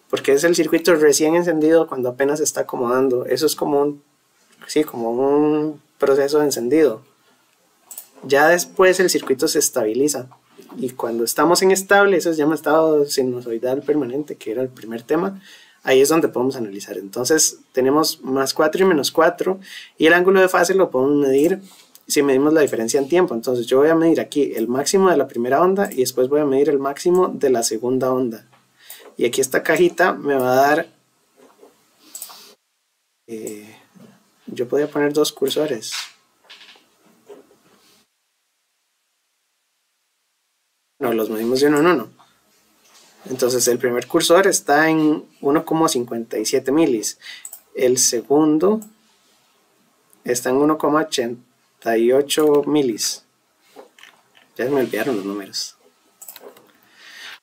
porque es el circuito recién encendido cuando apenas se está acomodando. Eso es como un proceso de encendido. Ya después el circuito se estabiliza, y cuando estamos en estable, eso se llama estado sinusoidal permanente, que era el primer tema. Ahí es donde podemos analizar. Entonces tenemos más 4 y menos 4, y el ángulo de fase lo podemos medir si medimos la diferencia en tiempo. Entonces yo voy a medir aquí el máximo de la primera onda y después voy a medir el máximo de la segunda onda. Y aquí esta cajita me va a dar, yo podría poner dos cursores. No, los medimos de uno en uno. Entonces el primer cursor está en 1,57 milis. El segundo está en 1,88 milis. Ya se me olvidaron los números.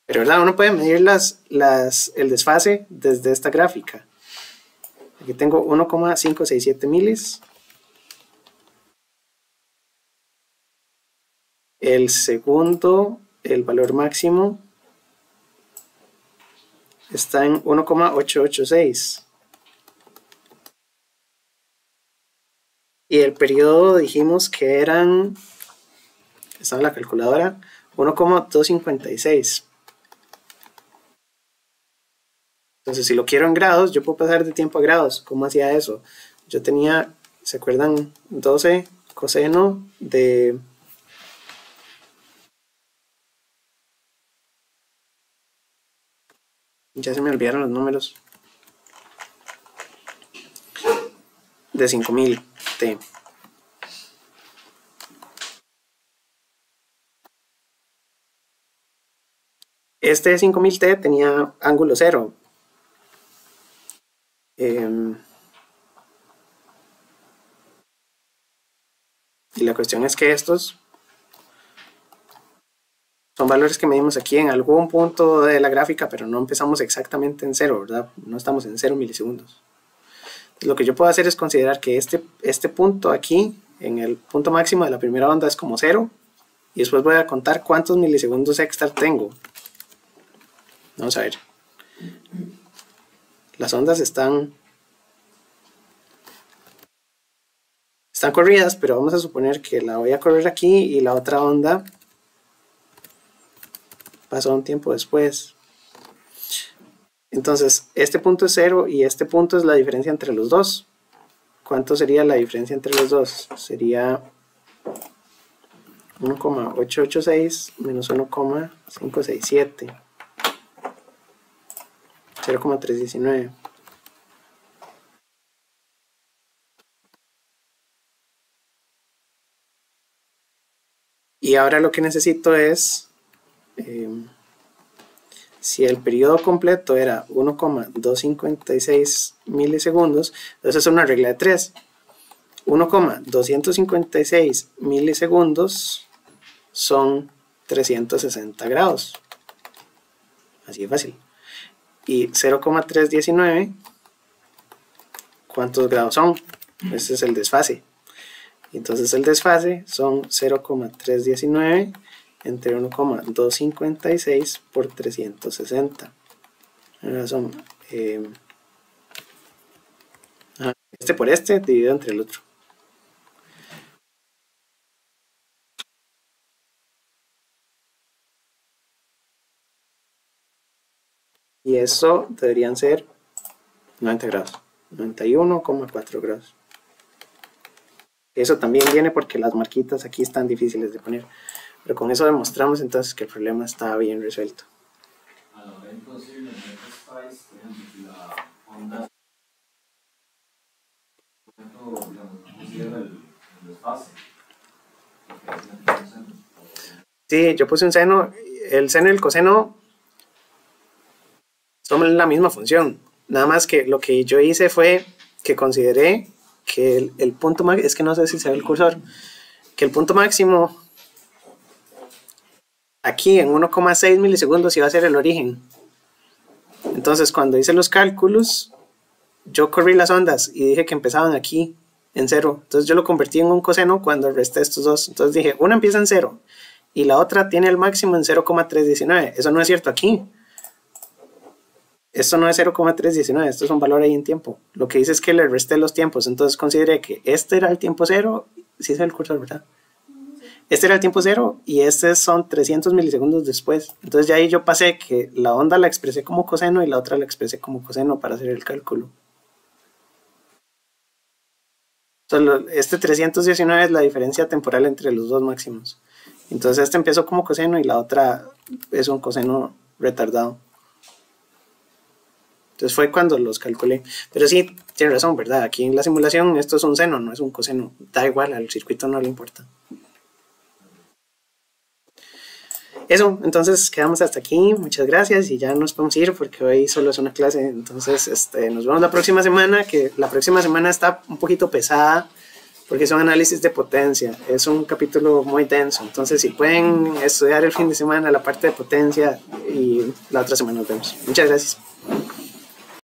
Pero ¿verdad? Uno puede medir el desfase desde esta gráfica. Aquí tengo 1,567 milis. El segundo, el valor máximo, está en 1,886. Y el periodo dijimos que eran, estaba en la calculadora, 1,256. Entonces si lo quiero en grados, yo puedo pasar de tiempo a grados. ¿Cómo hacía eso? Yo tenía, ¿se acuerdan? 12 coseno de... Ya se me olvidaron los números. De 5000 T. Este de 5000 T tenía ángulo 0. Y la cuestión es que estos son valores que medimos aquí en algún punto de la gráfica, pero no empezamos exactamente en 0, ¿verdad? No estamos en 0 milisegundos. Lo que yo puedo hacer es considerar que este punto aquí, en el punto máximo de la primera onda, es como 0, y después voy a contar cuántos milisegundos extra tengo. Vamos a ver. Las ondas están corridas, pero vamos a suponer que la voy a correr aquí y la otra onda pasó un tiempo después. Entonces, este punto es 0 y este punto es la diferencia entre los dos. ¿Cuánto sería la diferencia entre los dos? Sería 1,886 menos 1,567. 0,319. Y ahora lo que necesito es, si el periodo completo era 1,256 milisegundos, entonces es una regla de 3. 1,256 milisegundos son 360 grados. Así de fácil. Y 0,319, ¿cuántos grados son? Ese es el desfase. Entonces el desfase son 0,319 entre 1,256 por 360. Ahora son este por este dividido entre el otro. Y eso deberían ser 90 grados. 91,4 grados. Eso también viene porque las marquitas aquí están difíciles de poner. Pero con eso demostramos entonces que el problema está bien resuelto. A la hora imposible, en el space, por ejemplo, si la onda pusiera el desfase. Sí, yo puse un seno. El seno y el coseno son la misma función. Nada más que lo que yo hice fue que consideré que el punto máximo, es que no sé si se ve el cursor, que el punto máximo aquí en 1,6 milisegundos iba a ser el origen. Entonces, cuando hice los cálculos, yo corrí las ondas y dije que empezaban aquí en 0. Entonces yo lo convertí en un coseno cuando resté estos dos. Entonces dije, una empieza en 0 y la otra tiene el máximo en 0,319. Eso no es cierto aquí. Esto no es 0,319, esto es un valor ahí en tiempo. Lo que dice es que le resté los tiempos. Entonces consideré que este era el tiempo 0. Sí es el cursor, ¿verdad? Este era el tiempo 0 y este son 300 milisegundos después. Entonces ya ahí yo pasé que la onda la expresé como coseno y la otra la expresé como coseno para hacer el cálculo. Este 319 es la diferencia temporal entre los dos máximos. Entonces este empezó como coseno y la otra es un coseno retardado. Entonces fue cuando los calculé. Pero sí, tiene razón, ¿verdad? Aquí en la simulación esto es un seno, no es un coseno. Da igual, al circuito no le importa. Eso, entonces quedamos hasta aquí. Muchas gracias y ya nos podemos ir porque hoy solo es una clase. Entonces nos vemos la próxima semana, que la próxima semana está un poquito pesada porque son análisis de potencia. Es un capítulo muy denso. Entonces si pueden estudiar el fin de semana la parte de potencia y la otra semana nos vemos. Muchas gracias.